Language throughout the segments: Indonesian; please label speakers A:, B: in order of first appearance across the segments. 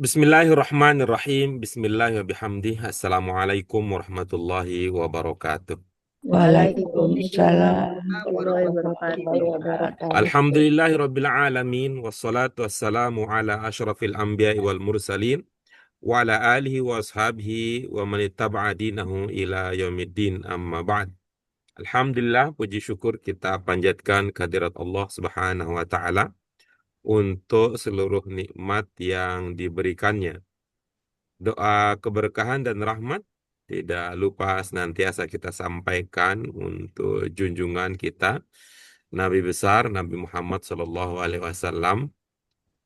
A: Bismillahirrahmanirrahim. Bismillahirrahmanirrahim. Assalamualaikum warahmatullahi wabarakatuh.
B: Waalaikumsalam
C: Warahmatullahi
B: warahmatullahi
C: wabarakatuh.
B: wabarakatuh.
A: Alhamdulillahirabbil alamin wassalatu wassalamu ala asyrafil anbiya'i wal mursalin wa ala alihi wa ashabihi wa man ittaba'a dinahu ila yaumiddin amma ba'd. Alhamdulillah, puji syukur kita panjatkan kehadirat Allah Subhanahu wa taala untuk seluruh nikmat yang diberikannya. Doa keberkahan dan rahmat tidak lupa senantiasa kita sampaikan untuk junjungan kita Nabi besar Nabi Muhammad SAW.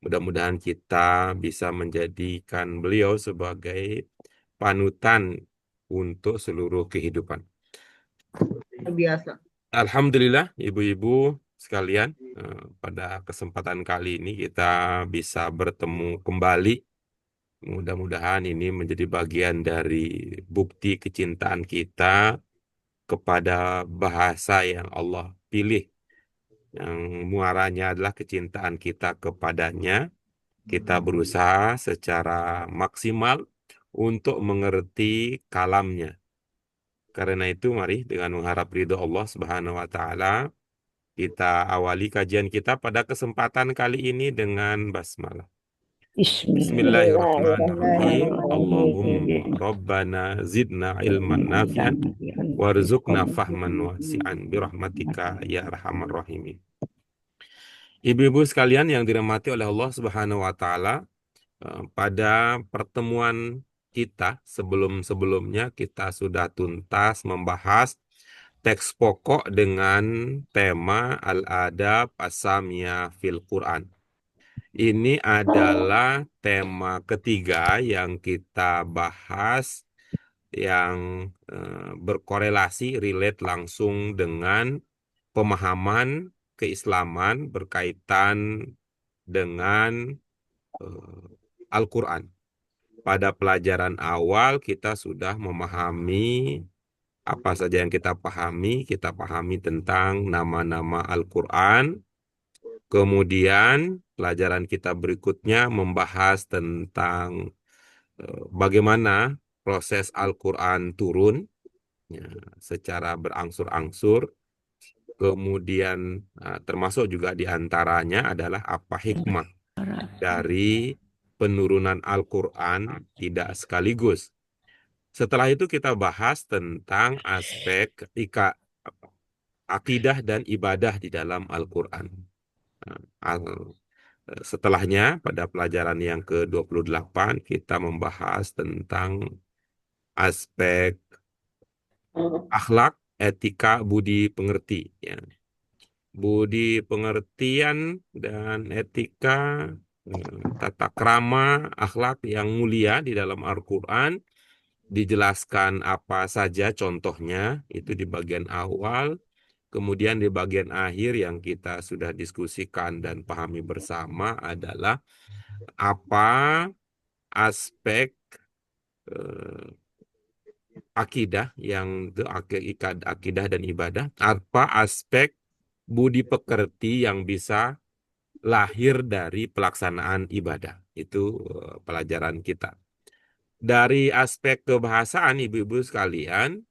A: Mudah-mudahan kita bisa menjadikan beliau sebagai panutan untuk seluruh kehidupan.
C: Biasa.
A: Alhamdulillah, ibu-ibu sekalian, pada kesempatan kali ini kita bisa bertemu kembali. Mudah-mudahan ini menjadi bagian dari bukti kecintaan kita kepada bahasa yang Allah pilih, yang muaranya adalah kecintaan kita kepadanya. Kita berusaha secara maksimal untuk mengerti kalamnya. Karena itu mari dengan mengharap ridho Allah Subhanahu wa taala, kita awali kajian kita pada kesempatan kali ini dengan basmalah. Bismillahirrahmanirrahim. Allahumma Rabbana zidna ilman nafi'an warzuqna fahman wasi'an birahmatika ya arhamar rahimin. Ibu-ibu sekalian yang dirahmati oleh Allah Subhanahu wa taala, pada pertemuan kita sebelum-sebelumnya kita sudah tuntas membahas teks pokok dengan tema Al-Adab As-Samiyah fil Quran. Ini adalah tema ketiga yang kita bahas yang berkorelasi, relate langsung dengan pemahaman keislaman berkaitan dengan Al-Quran. Pada pelajaran awal kita sudah memahami apa saja yang kita pahami tentang nama-nama Al-Quran. Kemudian pelajaran kita berikutnya membahas tentang bagaimana proses Al-Quran turun ya, secara berangsur-angsur. Kemudian termasuk juga diantaranya adalah apa hikmah dari penurunan Al-Quran tidak sekaligus. Setelah itu kita bahas tentang aspek akidah dan ibadah di dalam Al-Quran. Setelahnya, pada pelajaran yang ke-28, kita membahas tentang aspek akhlak, etika, budi pengerti. Ya. Budi pengertian dan etika, tata krama, akhlak yang mulia di dalam Al-Quran, dijelaskan apa saja contohnya, itu di bagian awal. Kemudian di bagian akhir yang kita sudah diskusikan dan pahami bersama adalah apa aspek akidah yang akidah dan ibadah, apa aspek budi pekerti yang bisa lahir dari pelaksanaan ibadah. Itu pelajaran kita. Dari aspek kebahasaan, ibu-ibu sekalian,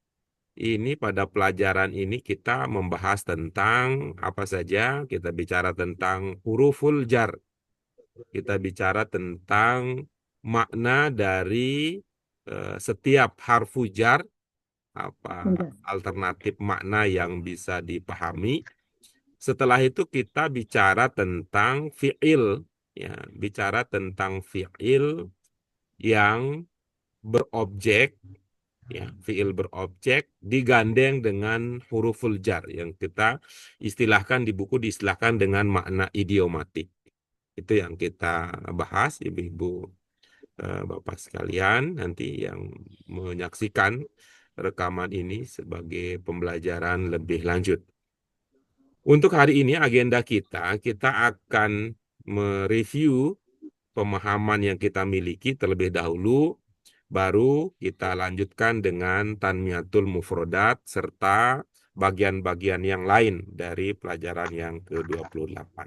A: ini pada pelajaran ini kita membahas tentang apa saja. Kita bicara tentang huruful jar. Kita bicara tentang makna dari setiap harfu jar, apa alternatif makna yang bisa dipahami. Setelah itu kita bicara tentang fi'il, ya, bicara tentang fi'il yang berobjek, ya, fi'il berobjek digandeng dengan huruful jar yang kita istilahkan di buku diistilahkan dengan makna idiomatik. Itu yang kita bahas, ibu-ibu, bapak sekalian, nanti yang menyaksikan rekaman ini sebagai pembelajaran lebih lanjut. Untuk hari ini agenda kita akan mereview pemahaman yang kita miliki terlebih dahulu, baru kita lanjutkan dengan Tanmiyatul Mufrodat serta bagian-bagian yang lain dari pelajaran yang ke-28.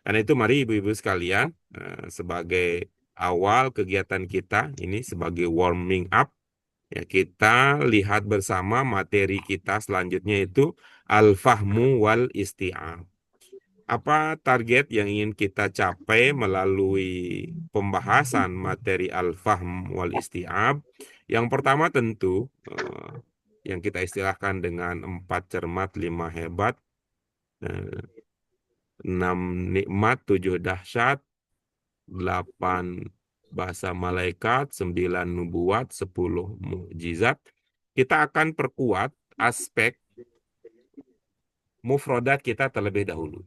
A: Karena itu mari ibu-ibu sekalian, sebagai awal kegiatan kita ini sebagai warming up. Ya, kita lihat bersama materi kita selanjutnya itu al-fahmu wal isti'ab. Apa target yang ingin kita capai melalui pembahasan materi al-fahm wal isti'ab? Yang pertama tentu yang kita istilahkan dengan 4 cermat, 5 hebat, 6 nikmat, 7 dahsyat, 8 bahasa malaikat, 9 nubuat, 10 mukjizat. Kita akan perkuat aspek mufrodat kita terlebih dahulu.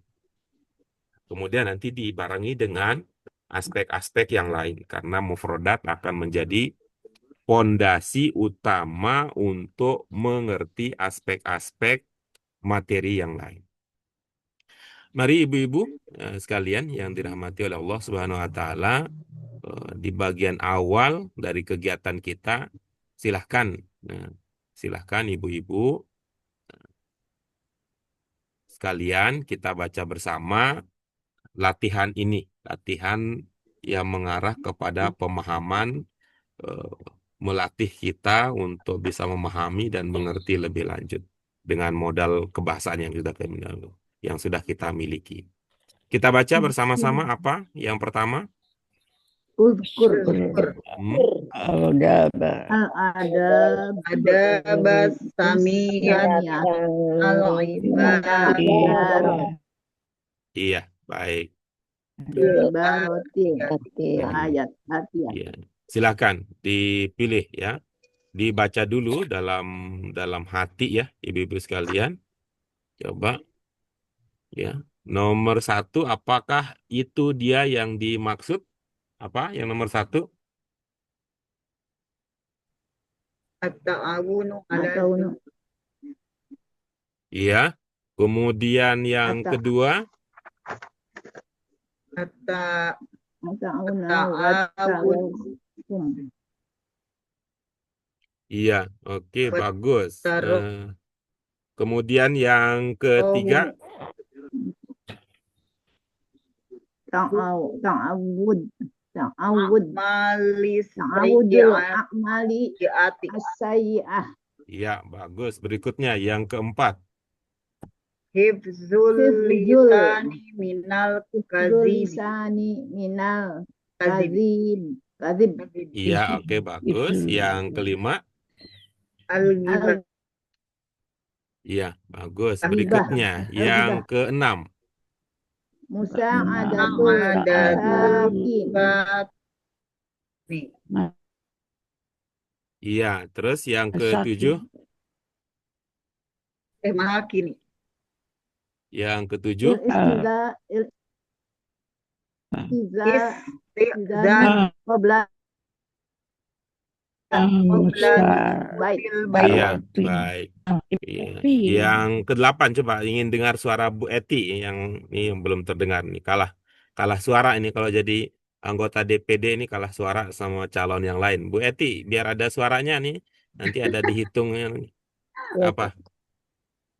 A: Kemudian nanti dibarengi dengan aspek-aspek yang lain. Karena mufrodat akan menjadi pondasi utama untuk mengerti aspek-aspek materi yang lain. Mari ibu-ibu sekalian yang dirahmati oleh Allah Subhanahu wa taala, di bagian awal dari kegiatan kita silahkan silahkan ibu-ibu sekalian kita baca bersama latihan ini, latihan yang mengarah kepada pemahaman, melatih kita untuk bisa memahami dan mengerti lebih lanjut dengan modal kebahasaan yang sudah kita miliki. Kita baca bersama-sama apa? Yang pertama,
C: Uzkur.
B: Ada
C: basamian ya.
A: Iya, baik.
C: Ayat
A: Iya. Silakan dipilih ya. Dibaca dulu dalam hati ya, ibu-ibu sekalian. Coba ya. Nomor 1, apakah itu dia yang dimaksud? Apa yang nomor 1?
C: At-ta'awunu
A: Iya. Kemudian yang kedua, iya, oke, bagus. Kemudian yang ketiga,
C: ta'awudul a'mali as-sayyi'ah.
A: iya, bagus. Berikutnya yang keempat,
C: Hifzul lisani minal kadzib.
A: iya, oke, bagus. Yang kelima,
C: Al-ghibah.
A: iya, bagus. Berikutnya yang keenam,
C: Musa'adatul masakin.
A: iya. Terus yang ketujuh,
C: Makin.
A: yang ketujuh, iya, baik. Iya. Yang ke-8 coba ingin dengar suara Bu Eti yang ini yang belum terdengar nih, kalah suara ini kalau jadi anggota DPD ini kalah suara sama calon yang lain. Bu Eti, biar ada suaranya nih, nanti ada dihitung apa?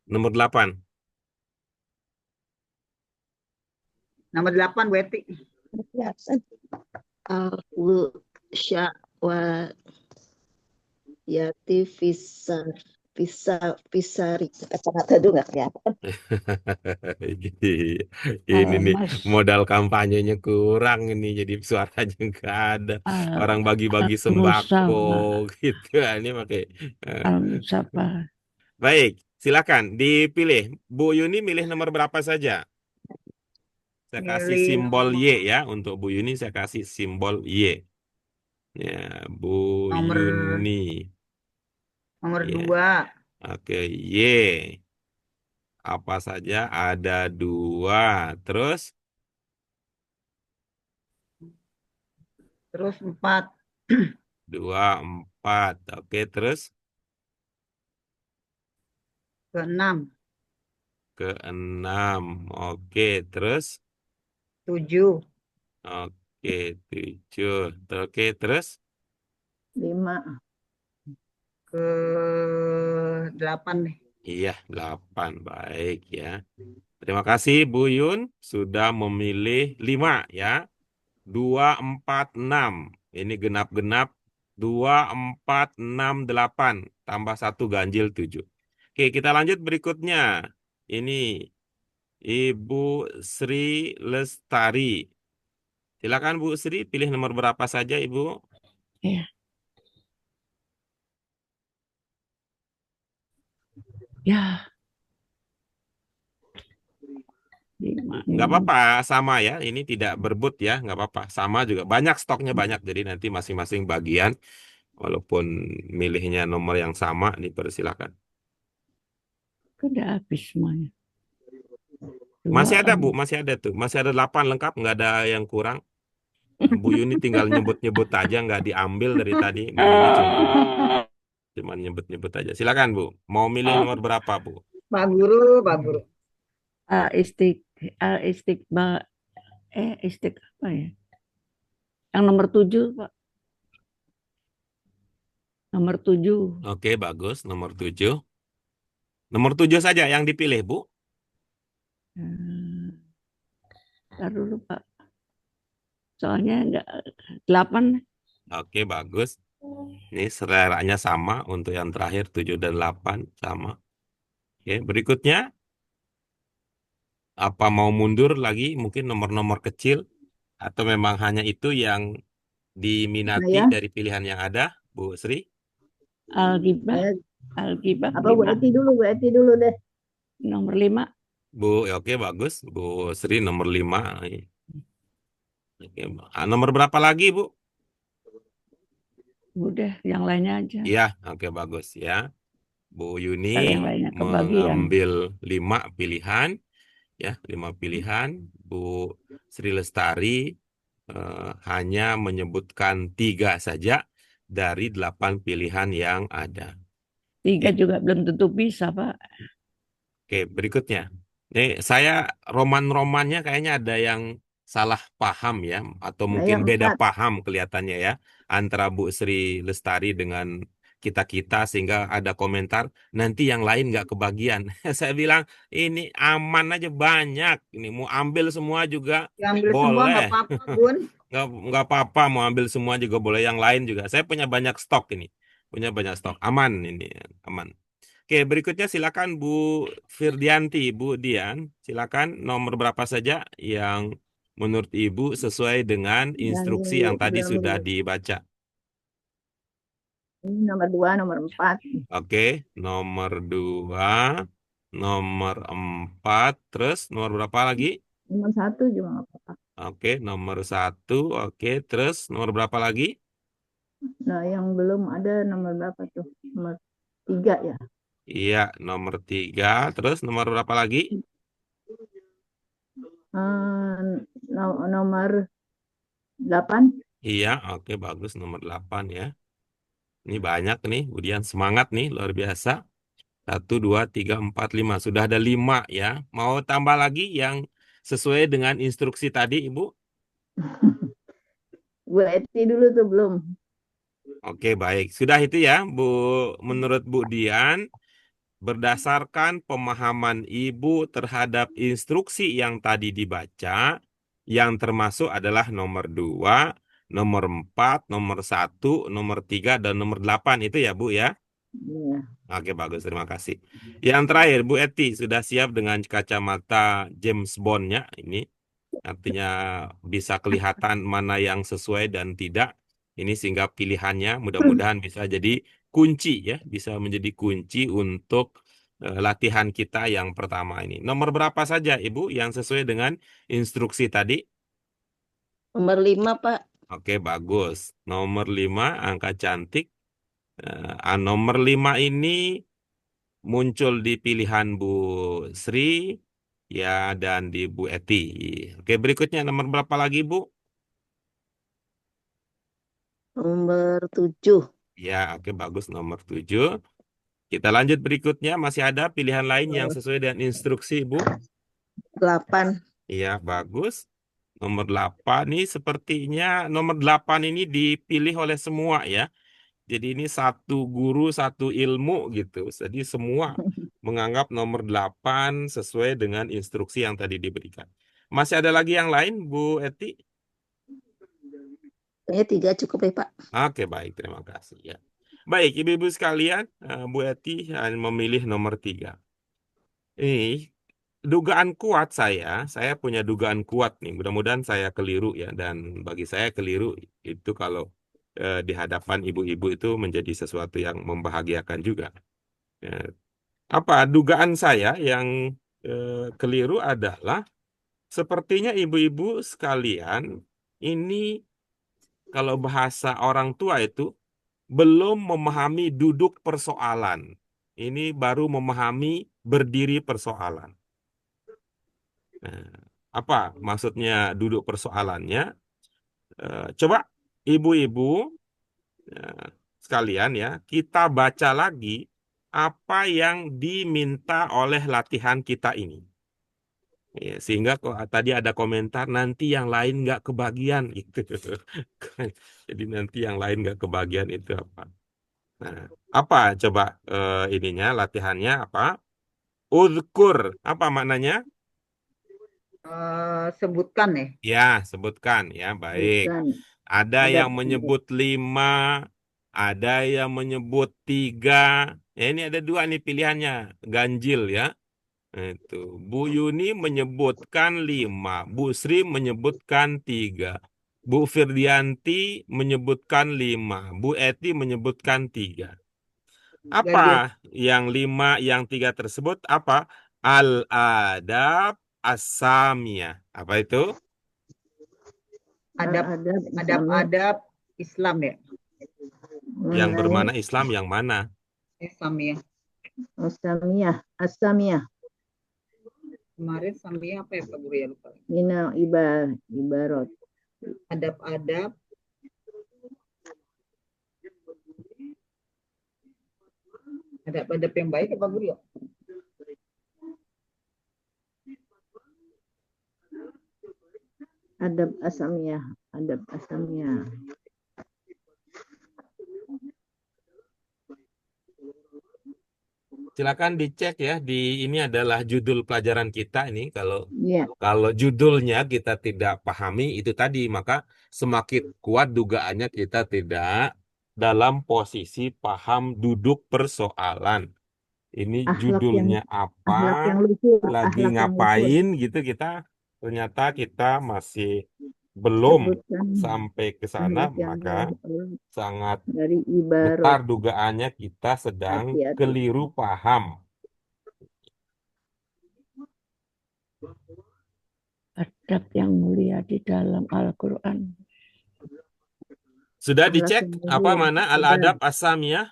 A: Nomor 8.
C: Nomor 8 Bu Eti. Sya'wa yati fisari kacamata dulu nggak kelihatan.
A: Ini nih modal kampanyenya kurang ini, jadi suaranya nggak ada. Orang bagi-bagi sembako gitu. Ini pakai. Baik, silakan dipilih. Bu Yuni milih nomor berapa saja? Saya kasih simbol Y ya. Untuk Bu Yuni saya kasih simbol Y. Ya, Bu Yuni.
C: Nomor
A: Ya.
C: 2.
A: Oke, Y. Apa saja ada 2. Terus
C: 4.
A: 2, 4. Oke, terus
C: Ke-6.
A: ke-6. Oke, terus
C: 7.
A: Oke, 7. Oke, terus
C: 5. Ke-8 nih.
A: Iya, 8. Baik ya. Terima kasih Bu Yun sudah memilih 5 ya. 246. Ini genap-genap 2468 tambah 1 ganjil 7. Oke, kita lanjut berikutnya. Ini Ibu Sri Lestari. Silakan Bu Sri, pilih nomor berapa saja Ibu?
B: Ya, ya, 5.
A: Nggak apa-apa, sama ya. Ini tidak berebut ya, nggak apa-apa. Sama juga. Banyak stoknya banyak, jadi nanti masing-masing bagian, walaupun milihnya nomor yang sama, dipersilakan.
B: Udah habis semuanya.
A: Masih ada Bu,
B: 2,
A: masih ada tuh. Masih ada 8 lengkap, nggak ada yang kurang. Bu Yuni tinggal nyebut-nyebut aja, nggak diambil dari tadi. Bu Yuni cuma nyebut-nyebut aja. Silakan Bu, mau milih nomor berapa Bu?
C: Pak Guru, Pak Guru.
B: Istik, istik apa ya? Yang nomor 7, Pak. Nomor 7.
A: Oke, bagus. Nomor 7. Nomor 7 saja yang dipilih Bu.
B: Ntar dulu, Pak. Soalnya enggak 8.
A: Oke, bagus. Ini seleranya sama untuk yang terakhir 7 dan 8 sama. Oke, berikutnya apa mau mundur lagi mungkin nomor-nomor kecil atau memang hanya itu yang diminati
C: Saya,
A: dari pilihan yang ada, Bu Sri?
B: Algibah.
C: saya
B: Algibah
C: apa Bu
B: 5.
C: Eti dulu, Bu Eti dulu deh.
B: Nomor 5.
A: Bu, ya oke bagus. Bu Sri nomor 5. Oke, nomor berapa lagi, Bu?
B: Udah, yang lainnya aja.
A: Iya, oke bagus ya. Bu Yuni
B: Ntar yang lainnya kebagian.
A: mengambil 5 pilihan, ya 5 pilihan. Bu Sri Lestari hanya menyebutkan 3 saja dari 8 pilihan yang ada.
B: 3
A: Oke,
B: juga belum tentu bisa, Pak.
A: oke, berikutnya. Nih, saya roman-romannya kayaknya ada yang salah paham ya, atau
C: Saya
A: mungkin beda
C: 4.
A: paham kelihatannya ya, antara Bu Sri Lestari dengan kita-kita sehingga ada komentar nanti yang lain nggak kebagian. Saya bilang ini aman aja banyak, ini mau ambil semua juga
C: Diambil semua
A: boleh,
C: nggak apa-apa, Bun.
A: nggak apa-apa mau ambil semua juga boleh, yang lain juga. Saya punya banyak stok ini, punya banyak stok, aman ini, aman. Oke, berikutnya silakan Bu Firdianti, Bu Dian, silakan nomor berapa saja yang menurut Ibu sesuai dengan
C: Yang
A: instruksi yang tadi sudah dibaca.
C: ini nomor 2, nomor 4.
A: Oke, nomor 2, nomor 4, terus nomor berapa lagi?
C: Nomor 1 juga nggak apa-apa.
A: Oke, nomor 1, oke, terus nomor berapa lagi?
C: Nah, yang belum ada nomor berapa tuh? Nomor 3 ya.
A: Iya, nomor 3, terus nomor berapa lagi?
C: Nomor 8.
A: Iya, oke, bagus, nomor 8 ya. Ini banyak nih, kemudian semangat nih, luar biasa. 1, 2, 3, 4, 5. Sudah ada 5 ya. Mau tambah lagi yang sesuai dengan instruksi tadi, Ibu?
C: Bu Eti dulu tuh belum.
A: Oke, baik. Sudah itu ya, Bu. Menurut Bu Dian, berdasarkan pemahaman Ibu terhadap instruksi yang tadi dibaca, yang termasuk adalah nomor 2, nomor 4, nomor 1, nomor 3, dan nomor 8. Itu ya, Bu ya?
C: Iya.
A: Oke, bagus. Terima kasih. Yang terakhir, Bu Eti, sudah siap dengan kacamata James Bond-nya ini? Artinya bisa kelihatan mana yang sesuai dan tidak. Ini sehingga pilihannya mudah-mudahan bisa jadi kunci ya, bisa menjadi kunci untuk latihan kita yang pertama ini. Nomor berapa saja, Ibu, yang sesuai dengan instruksi tadi?
C: Nomor 5, Pak.
A: Oke, bagus. Nomor 5, angka cantik. Nomor 5 ini muncul di pilihan Bu Sri ya dan di Bu Eti. Oke, berikutnya nomor berapa lagi, Bu?
C: Nomor 7.
A: Ya, oke bagus nomor 7. Kita lanjut berikutnya, masih ada pilihan lain yang sesuai dengan instruksi, Bu?
C: 8.
A: Iya, bagus. Nomor 8 ini sepertinya nomor 8 ini dipilih oleh semua ya. Jadi ini satu guru, satu ilmu gitu. Jadi semua menganggap nomor 8 sesuai dengan instruksi yang tadi diberikan. Masih ada lagi yang lain, Bu Eti?
C: Kayaknya 3 cukup ya, Pak.
A: Oke, baik. Terima kasih ya. Baik, ibu-ibu sekalian, Bu Eti memilih nomor 3. Ini dugaan kuat saya punya dugaan kuat nih. Mudah-mudahan saya keliru ya. Dan bagi saya keliru itu kalau di hadapan ibu-ibu itu menjadi sesuatu yang membahagiakan juga. Ya, apa dugaan saya yang keliru adalah sepertinya ibu-ibu sekalian ini kalau bahasa orang tua itu belum memahami duduk persoalan. Ini baru memahami berdiri persoalan. Nah, apa maksudnya duduk persoalannya? Coba ibu-ibu sekalian ya, kita baca lagi apa yang diminta oleh latihan kita ini. Ya, sehingga kok tadi ada komentar nanti yang lain nggak kebagian gitu. Jadi nanti yang lain nggak kebagian itu apa? Nah, apa coba ininya latihannya apa? Uzkur apa maknanya?
C: Sebutkan ya.
A: Ya, sebutkan ya, baik.
C: Sebutkan.
A: Ada
C: Ada
A: yang menyebut 5, ada yang menyebut 3. Ya, ini ada 2 nih pilihannya, ganjil ya. Itu Bu Yuni menyebutkan 5, Bu Sri menyebutkan 3, Bu Firdianti menyebutkan 5, Bu Eti menyebutkan 3. Apa
C: ganjil.
A: yang 5, yang 3 tersebut apa? Al-adab as-samiyah. Apa itu?
C: Adab
D: Adab Islam ya.
A: Yang bermana Islam yang mana?
D: Islam ya.
C: Asamiyah.
D: Kemarin Samia apa ya Pak Guru ya lupa.
C: Minal ibarat.
D: Adab-adab adab-adab yang baik ya Pak Guru ya.
C: Adab asamiyah.
A: Silakan dicek ya di ini adalah judul pelajaran kita ini
C: Iya.
A: kalau judulnya kita tidak pahami itu tadi maka semakin kuat dugaannya kita tidak dalam posisi paham duduk persoalan. Ini judulnya apa?
C: Akhlak yang lucu.
A: Lagi ngapain gitu ternyata kita masih belum sampai ke sana maka sangat
C: dari
A: besar
C: ibarat.
A: dugaannya kita sedang
C: Hati-hati.
A: keliru paham.
B: Adab yang mulia di dalam Al-Quran.
A: Sudah
C: Akhlak
A: dicek
C: yang
A: apa
C: mulia.
A: mana al-adab as-samiyah?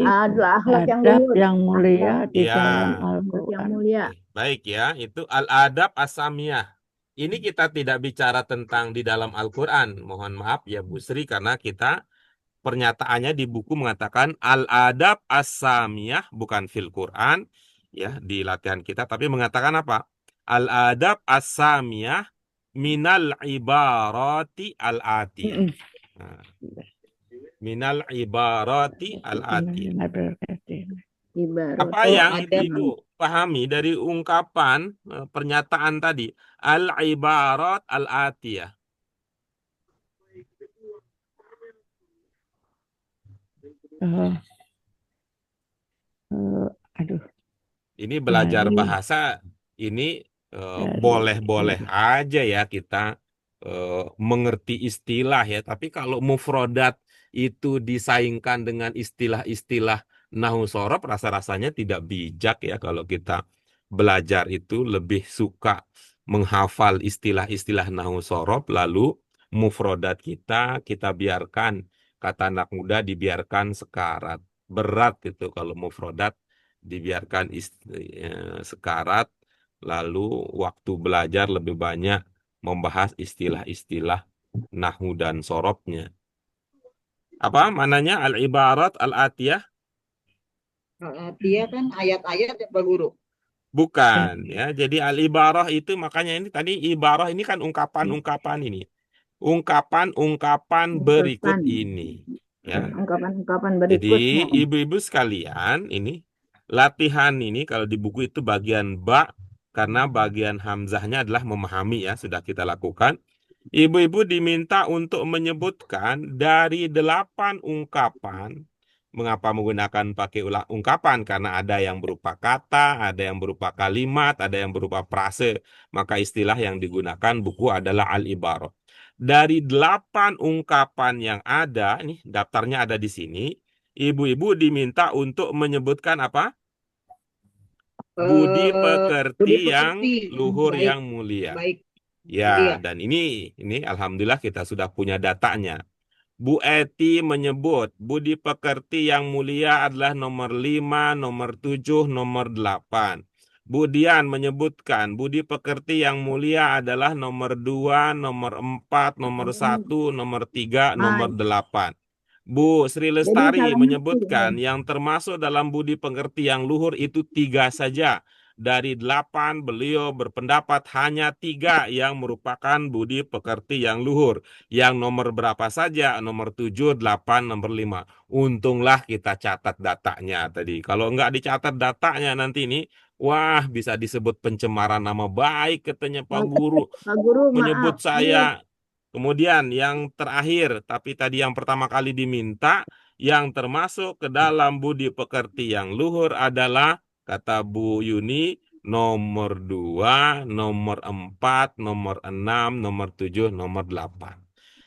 C: Akhlak yang
B: Adab
C: luhur.
B: yang mulia di
A: Ya.
B: dalam
C: Yang
B: Al-Quran.
C: mulia.
A: Baik ya, itu al-adab as-samiyah. Ini kita tidak bicara tentang di dalam Al-Quran. Mohon maaf ya Bu Sri karena kita pernyataannya di buku mengatakan al-adab as-samiyah bukan fil Quran ya di latihan kita tapi mengatakan apa? Al-adab as-samiyah minal ibarati al-atiyah. Nah, minal ibarati al-atiyah.
C: Ibarat.
A: Apa
D: Oh,
A: yang
D: ada.
A: Ibu pahami dari ungkapan pernyataan tadi al-ibarat al-atiyah?
B: Aduh,
A: Ini belajar
B: Dari-
A: bahasa ini
B: dari-
A: boleh-boleh aja ya kita mengerti istilah ya. Tapi kalau mufrodat itu disaingkan dengan istilah-istilah nahu sorof, rasa-rasanya tidak bijak ya kalau kita belajar itu lebih suka menghafal istilah-istilah nahu sorof, lalu mufrodat kita biarkan kata anak muda dibiarkan sekarat. Berat itu kalau mufrodat dibiarkan sekarat, lalu waktu belajar lebih banyak membahas istilah-istilah nahwu dan sorobnya. Apa mananya al-ibarat al-atiyah?
D: Dia kan ayat-ayat ya Pak Guru.
A: Bukan ya. Jadi al-ibarah itu makanya ini tadi ibarah ini kan ungkapan-ungkapan ini. Ungkapan-ungkapan berikut ini ya.
C: Ungkapan-ungkapan
A: Jadi
C: berikutnya.
A: ibu-ibu sekalian ini latihan ini kalau di buku itu bagian ba karena bagian hamzahnya adalah memahami ya sudah kita lakukan. Ibu-ibu diminta untuk menyebutkan dari 8 ungkapan. Mengapa menggunakan pakai ungkapan? Karena ada yang berupa kata, ada yang berupa kalimat, ada yang berupa frase. Maka istilah yang digunakan buku adalah al-ibarah. Dari 8 ungkapan yang ada, nih daftarnya ada di sini. Ibu-ibu diminta untuk menyebutkan apa? Budi
D: Budi
A: pekerti yang
D: pekerti
A: luhur
D: baik,
A: yang mulia.
D: baik,
A: Ya,
D: mulia.
A: dan ini alhamdulillah kita sudah punya datanya. Bu Eti menyebut budi pekerti yang mulia adalah nomor 5, nomor 7, nomor 8. Bu Dian menyebutkan budi pekerti yang mulia adalah nomor 2, nomor 4, nomor 1, nomor 3,
C: Ah,
A: nomor 8. Bu Sri
C: jadi
A: Lestari
C: salah ngerti.
A: menyebutkan yang termasuk dalam budi pekerti yang luhur itu 3 saja. Dari 8 beliau berpendapat hanya 3 yang merupakan budi pekerti yang luhur. Yang nomor berapa saja? Nomor 7, 8, nomor 5. Untunglah kita catat datanya tadi. Kalau nggak dicatat datanya nanti ini, wah bisa disebut pencemaran nama baik katanya Pak Guru.
C: Pak Guru, maaf.
A: Menyebut saya. Kemudian yang terakhir, tapi tadi yang pertama kali diminta, yang termasuk ke dalam budi pekerti yang luhur adalah, kata Bu Yuni, nomor 2, nomor 4, nomor 6, nomor 7, nomor 8.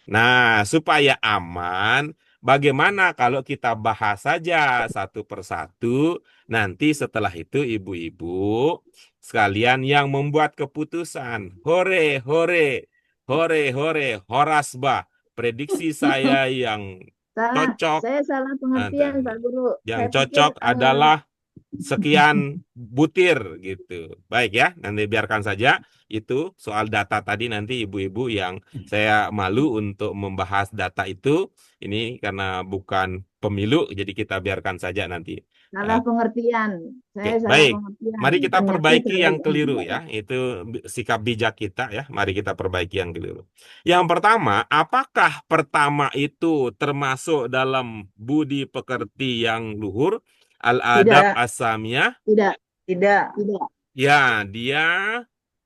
A: Nah, supaya aman, bagaimana kalau kita bahas saja satu persatu, nanti setelah itu ibu-ibu sekalian yang membuat keputusan. Hore, hore. Hore, hore, Horasba. Prediksi saya yang
C: Salah,
A: cocok,
C: saya salah pengertian Pak Guru.
A: yang
C: Saya pikir
A: cocok adalah sekian butir gitu. Baik ya, nanti biarkan saja itu soal data tadi nanti ibu-ibu yang saya malu untuk membahas data itu. Ini karena bukan pemilu, jadi kita biarkan saja nanti.
C: salah pengertian. Saya
A: Oke,
C: salah
A: baik.
C: pengertian.
A: Mari kita
C: Ternyata
A: perbaiki
C: salah
A: yang keliru ya. Itu sikap bijak kita ya. Mari kita perbaiki yang keliru. Yang pertama, apakah pertama itu termasuk dalam budi pekerti yang luhur? Al-adab
D: Tidak,
A: asamiyah?
C: tidak,
D: tidak.
C: tidak.
A: Ya, dia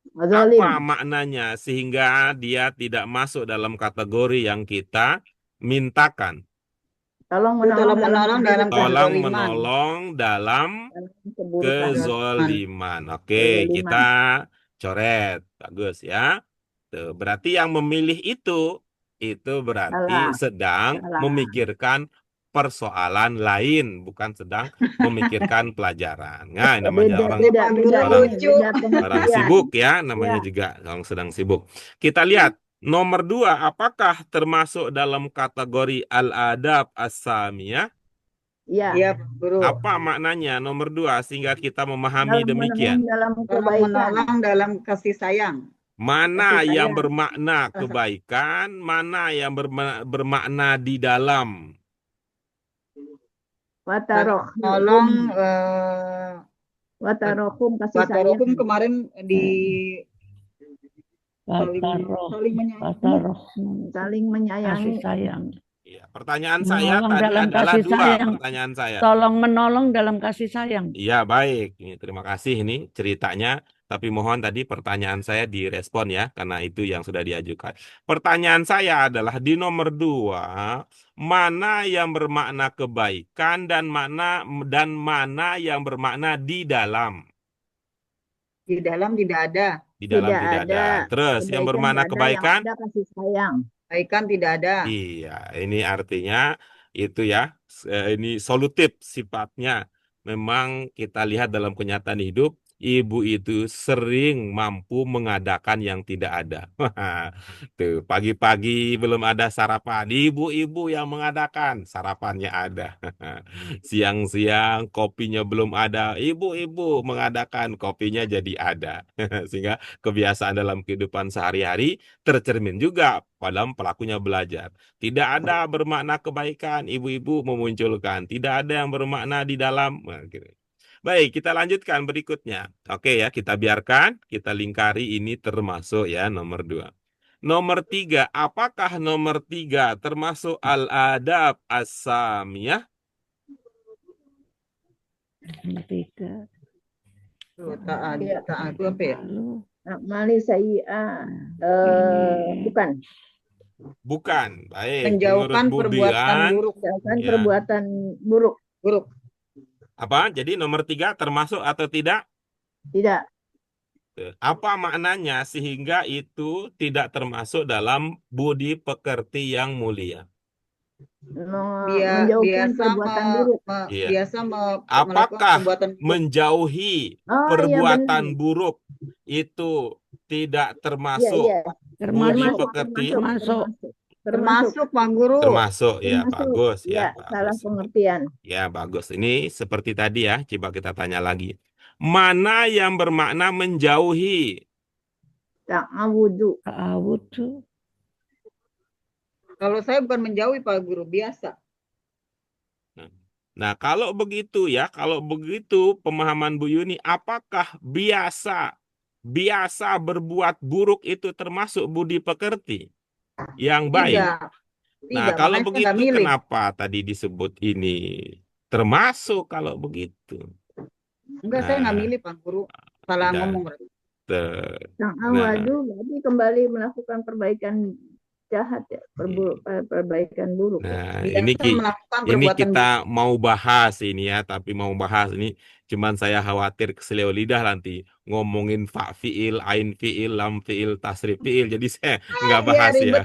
A: apa
C: Zalim.
A: maknanya sehingga dia tidak masuk dalam kategori yang kita mintakan?
C: Tolong
D: Itu tolong
C: menolong dalam
D: menolong dalam
C: kebaikan.
A: Tolong
D: kezaliman.
A: menolong dalam
C: Dalam keburukan.
D: Kezaliman.
A: kezoliman. Oke, kita
C: Kezaliman.
A: coret. Bagus ya. Tuh, berarti yang memilih itu berarti
C: Salah,
A: sedang
C: salah.
A: memikirkan persoalan lain, bukan sedang memikirkan pelajaran. Nah,
C: Beda,
A: namanya orang
C: beda, beda
A: orang
C: ini, beda
A: orang
C: pengertian.
A: sibuk ya,
C: Ya,
A: namanya juga orang sedang sibuk. Kita lihat nomor 2, apakah termasuk dalam kategori al-adab as-samiyah?
C: ya.
D: Iya, Guru.
A: Apa maknanya nomor 2 sehingga kita memahami
C: Dalam menolong
A: demikian?
C: dalam
D: Tolong
C: kebaikan.
D: menolong dalam kasih sayang.
A: Mana
C: Kasih
A: yang
C: sayang.
A: bermakna kebaikan, mana yang bermakna di dalam?
C: Wataroh.
D: Tolong
C: Watarohum kasih sayang.
D: Watarohum kemarin di saling
B: Wataroh,
C: Saling menyayangi.
B: kasih sayang.
A: Ya, pertanyaan saya
B: Menolong
A: tadi
B: dalam
A: adalah
B: kasih
A: 2
B: sayang.
A: pertanyaan saya.
B: Tolong menolong dalam kasih sayang.
A: Iya, baik. Ini, terima kasih ini ceritanya. Tapi mohon tadi pertanyaan saya direspon ya, karena itu yang sudah diajukan. Pertanyaan saya adalah di nomor 2, mana yang bermakna kebaikan dan mana yang bermakna di dalam?
D: Di dalam tidak ada.
A: Di dalam
C: Tidak
A: tidak ada.
C: ada.
A: Terus yang
C: Kebaikan
A: bermakna
C: tidak ada,
A: kebaikan?
C: yang ada kasih sayang.
D: Kebaikan tidak ada.
A: Iya, ini artinya itu ya, ini solutif sifatnya. Memang kita lihat dalam kenyataan hidup, ibu itu sering mampu mengadakan yang tidak ada. Tuh, pagi-pagi belum ada sarapan, ibu-ibu yang mengadakan, sarapannya ada. Siang-siang kopinya belum ada, ibu-ibu mengadakan, kopinya jadi ada. Sehingga kebiasaan dalam kehidupan sehari-hari tercermin juga dalam pelakunya belajar. Tidak ada bermakna kebaikan, ibu-ibu memunculkan. Tidak ada yang bermakna di dalam. Nah, gitu. Baik, kita lanjutkan berikutnya. Oke ya, kita biarkan, kita lingkari ini termasuk ya nomor 2. Nomor 3, apakah nomor 3 termasuk al-adab as-samiyah?
B: Nomor 3.
D: Taat itu apa ya?
C: Amali sayyi'ah. Bukan.
A: Bukan. Baik, menurut
D: Menjauhkan
A: Bu
D: perbuatan
A: Dian,
D: buruk.
C: Menjauhkan
A: ya.
C: perbuatan buruk.
D: Buruk.
A: Apa? Jadi nomor 3 termasuk atau tidak?
C: Tidak.
A: Apa maknanya sehingga itu tidak termasuk dalam budi pekerti yang mulia?
C: Menjauhkan
D: Biasa
C: perbuatan buruk.
A: Iya.
D: biasa melakukan
A: Apakah
D: perbuatan buruk.
A: menjauhi
C: Oh, iya
A: perbuatan
C: benar.
A: buruk itu tidak
C: Iya,
A: termasuk
C: iya.
A: budi
B: Termasuk,
A: pekerti?
B: termasuk.
D: Termasuk Pak Guru.
A: Termasuk, ya
C: Termasuk.
A: bagus,
C: Ya,
A: ya
C: salah
A: bagus.
C: pengertian.
A: Ya bagus. Ini seperti tadi ya, coba kita tanya lagi. Mana yang bermakna menjauhi?
C: Ta'awudu.
B: Ta'awud tuh.
D: Kalau saya bukan menjauhi Pak Guru, biasa.
A: Nah, kalau begitu ya, kalau begitu pemahaman Bu Yuni, apakah biasa berbuat buruk itu termasuk budi pekerti yang baik?
D: Tidak.
A: Nah,
D: Tidak,
A: kalau
D: makanya saya nggak
A: begitu
D: milih.
A: kenapa tadi disebut ini termasuk kalau begitu?
D: Enggak, saya nggak
A: Nah,
D: milih Pak Guru. Salah
A: tidak.
D: ngomong berarti.
A: Nah,
C: Ta'awadu berarti kembali melakukan perbaikan jahat ya, perbaikan buruk ya.
A: nah
D: Biasa melakukan
A: ini
D: perbuatan
A: kita mau bahas ini ya, tapi mau bahas ini cuman saya khawatir keseleo lidah nanti ngomongin fa fiil, ain fiil, lam fiil, tasrif fiil. Jadi saya nggak
D: Iya,
A: bahas
D: ribet.
A: ya.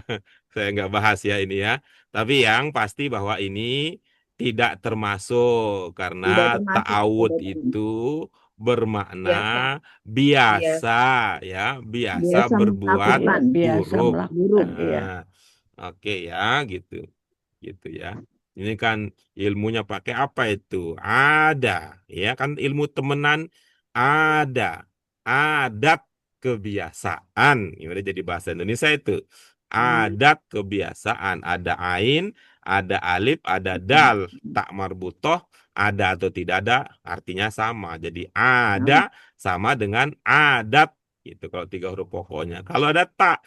A: Saya nggak bahas ya ini ya. Tapi yang pasti bahwa ini tidak termasuk
C: Tidak
A: karena
C: termasuk.
A: ta'awud
C: Tidak termasuk.
A: itu bermakna
D: Biasa.
A: biasa berbuat
C: melakukan.
B: Biasa
A: buruk.
B: melakukan, iya.
A: Nah, oke ya, gitu ya. Ini kan ilmunya pakai apa itu? Ada, ya kan ilmu temenan ada, adat kebiasaan. Ini udah jadi bahasa Indonesia itu. Adat kebiasaan, ada ain, ada alif, ada dal, tak marbutoh, ada atau tidak ada, artinya sama. Jadi ada sama dengan adat. Itu kalau 3 huruf pokoknya. Kalau ada tak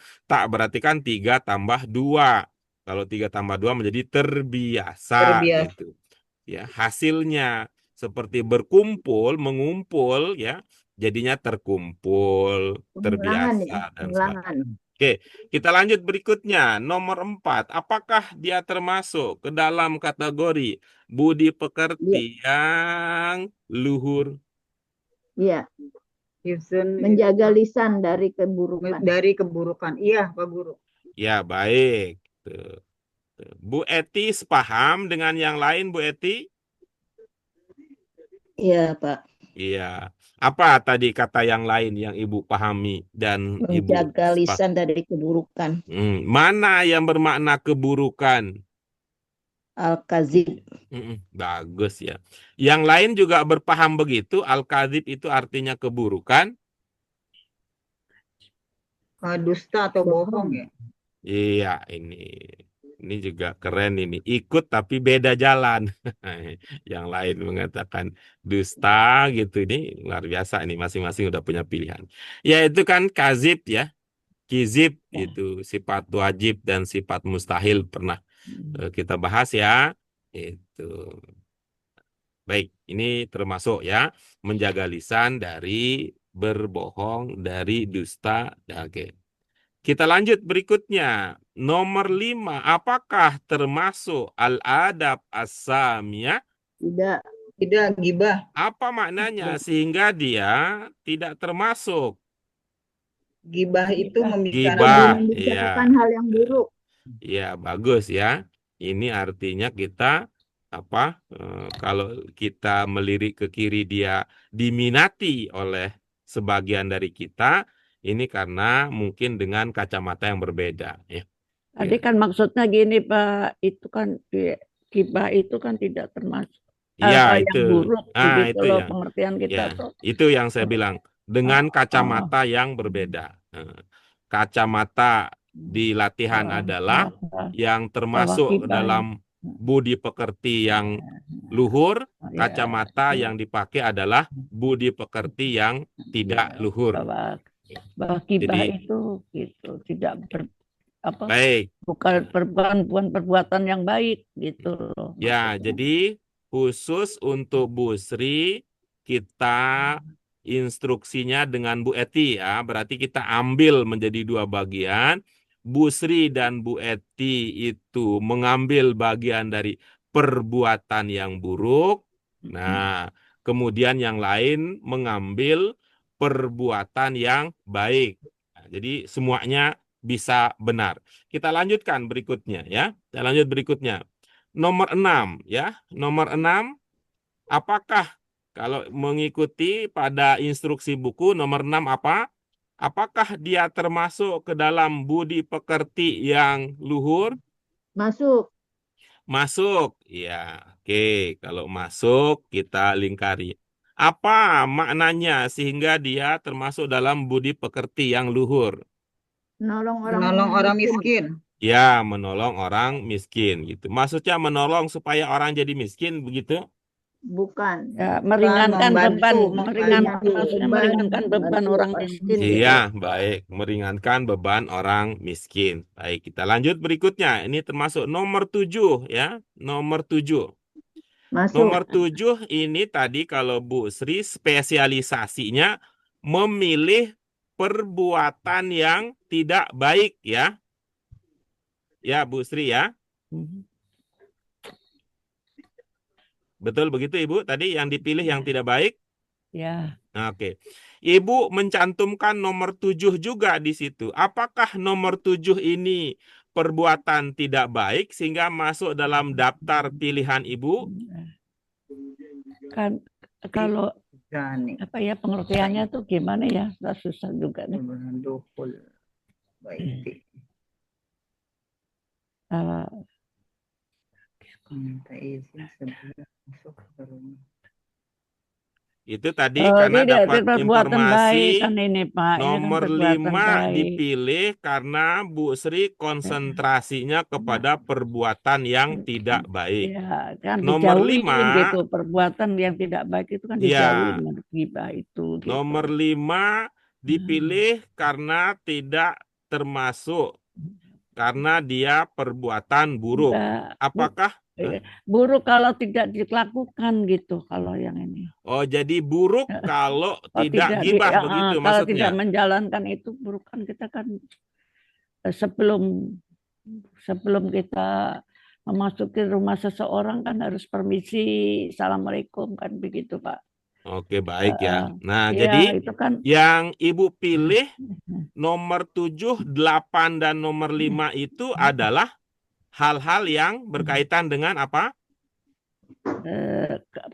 A: berarti kan 3 tambah 2. Kalau 3 tambah 2 menjadi terbiasa gitu. Ya, hasilnya seperti berkumpul, mengumpul ya, jadinya terkumpul,
C: Pengulangan ya,
A: terbiasa dan
C: pengulangan.
A: sebagainya. Oke, kita lanjut berikutnya. Nomor 4, apakah dia termasuk ke dalam kategori budi pekerti yang luhur?
C: Iya,
D: Hifzun
C: menjaga lisan dari keburukan.
D: dari keburukan. Iya, Pak Guru.
A: Ya, baik. Tuh. Bu Eti sepaham dengan yang lain, Bu Eti?
C: Iya, Pak.
A: Iya. Apa tadi kata yang lain yang Ibu pahami dan Ibu
C: Menjaga lisan dari keburukan.
A: Mana yang bermakna keburukan?
C: Al-kazib.
A: Bagus ya. Yang lain juga berpaham begitu, al-kadzib itu artinya keburukan?
D: Dusta atau bohong ya.
A: Iya, ini juga keren ini. Ikut tapi beda jalan. Yang lain mengatakan dusta gitu. Ini luar biasa ini, masing-masing udah punya pilihan. Ya itu kan kazib ya. Kizib itu sifat wajib dan sifat mustahil pernah kita bahas ya. Itu. Baik, ini termasuk ya menjaga lisan dari berbohong, dari dusta. Oke. Kita lanjut berikutnya. Nomor 5, apakah termasuk al-adab as-samiyah?
C: Tidak.
D: Tidak, gibah.
A: Apa maknanya sehingga dia tidak termasuk?
D: Gibah itu
A: Gibah,
C: membicarakan hal yang buruk.
A: ya bagus ya. Ini artinya kita kalau kita melirik ke kiri dia diminati oleh sebagian dari kita, ini karena mungkin dengan kacamata yang berbeda ya.
B: Tadi kan maksudnya gini Pak, itu kan gibah itu kan tidak termasuk
A: Iya,
B: hal yang buruk begitu
A: itu
B: loh
A: ya.
B: pengertian kita
A: Ya,
B: tuh.
A: itu yang saya bilang dengan kacamata yang berbeda. Kacamata di latihan adalah yang termasuk
B: gibah.
A: dalam budi pekerti yang luhur, kacamata yang dipakai adalah budi pekerti yang tidak luhur.
B: Bahwa gibah
A: Jadi,
B: itu gitu, tidak
A: baik.
B: bukan perbuatan yang baik gitu loh.
A: Ya,
B: maksudnya.
A: jadi khusus untuk Bu Sri kita instruksinya dengan Bu Eti ya. Berarti kita ambil menjadi dua bagian. Bu Sri dan Bu Eti itu mengambil bagian dari perbuatan yang buruk. Nah, kemudian yang lain mengambil perbuatan yang baik. Nah, jadi semuanya bisa benar. Kita lanjutkan berikutnya ya. Kita lanjut berikutnya. Nomor 6 ya. Nomor 6, apakah kalau mengikuti pada instruksi buku nomor 6 apa? Apakah dia termasuk ke dalam budi pekerti yang luhur?
C: Masuk.
A: Masuk. Ya, oke. Kalau masuk kita lingkari. Apa maknanya sehingga dia termasuk dalam budi pekerti yang luhur?
C: Menolong
D: Menolong orang miskin.
A: Ya, menolong orang miskin gitu. Maksudnya menolong supaya orang jadi miskin begitu?
C: Bukan.
B: Ya, meringankan
D: membantu,
B: beban, maksudnya meringankan beban orang miskin gitu.
A: Iya, baik. Meringankan beban orang miskin. Baik, kita lanjut berikutnya. Ini termasuk nomor 7 ya. Nomor 7.
C: Masuk.
A: Nomor 7 ini tadi kalau Bu Sri spesialisasinya memilih perbuatan yang tidak baik ya. Ya, Bu Sri ya. Betul begitu Ibu? Tadi yang dipilih yang tidak baik?
B: Ya,
A: Nah, oke. Ibu mencantumkan nomor 7 juga di situ. Apakah nomor 7 ini perbuatan tidak baik sehingga masuk dalam daftar pilihan Ibu?
B: kan kalau
D: Jani.
B: apa ya pengertiannya tuh gimana ya? Susah juga nih.
D: Dukul. Baik. Minta izin sebelum masuk ke rumah.
A: Itu tadi karena
B: tidak,
A: dapat
B: perbuatan baik kan
A: informasi
B: ini Pak. Ini kan
A: nomor
B: perbuatan
A: 5
B: baik.
A: dipilih karena Bu Sri konsentrasinya kepada perbuatan yang tidak baik.
B: Ya, kan
A: Nomor
B: dijauhin
A: 5,
B: gitu. Perbuatan yang tidak baik itu kan
A: ya.
B: dijauhin menurut ghibah itu gitu.
A: Nomor 5 dipilih karena tidak termasuk karena dia perbuatan buruk.
B: Enggak.
A: Apakah?
B: Buruk kalau tidak dilakukan gitu kalau yang ini.
A: Oh, jadi buruk kalau
B: Oh,
A: tidak ghibah begitu
B: kalau
A: maksudnya.
B: tidak menjalankan itu buruk kan kita kan sebelum kita memasuki rumah seseorang kan harus permisi, assalamualaikum kan begitu Pak.
A: Oke, baik ya. Nah,
B: Ya,
A: jadi
B: itu kan
A: yang Ibu pilih nomor 7, 8 dan nomor 5 itu adalah hal-hal yang berkaitan dengan apa?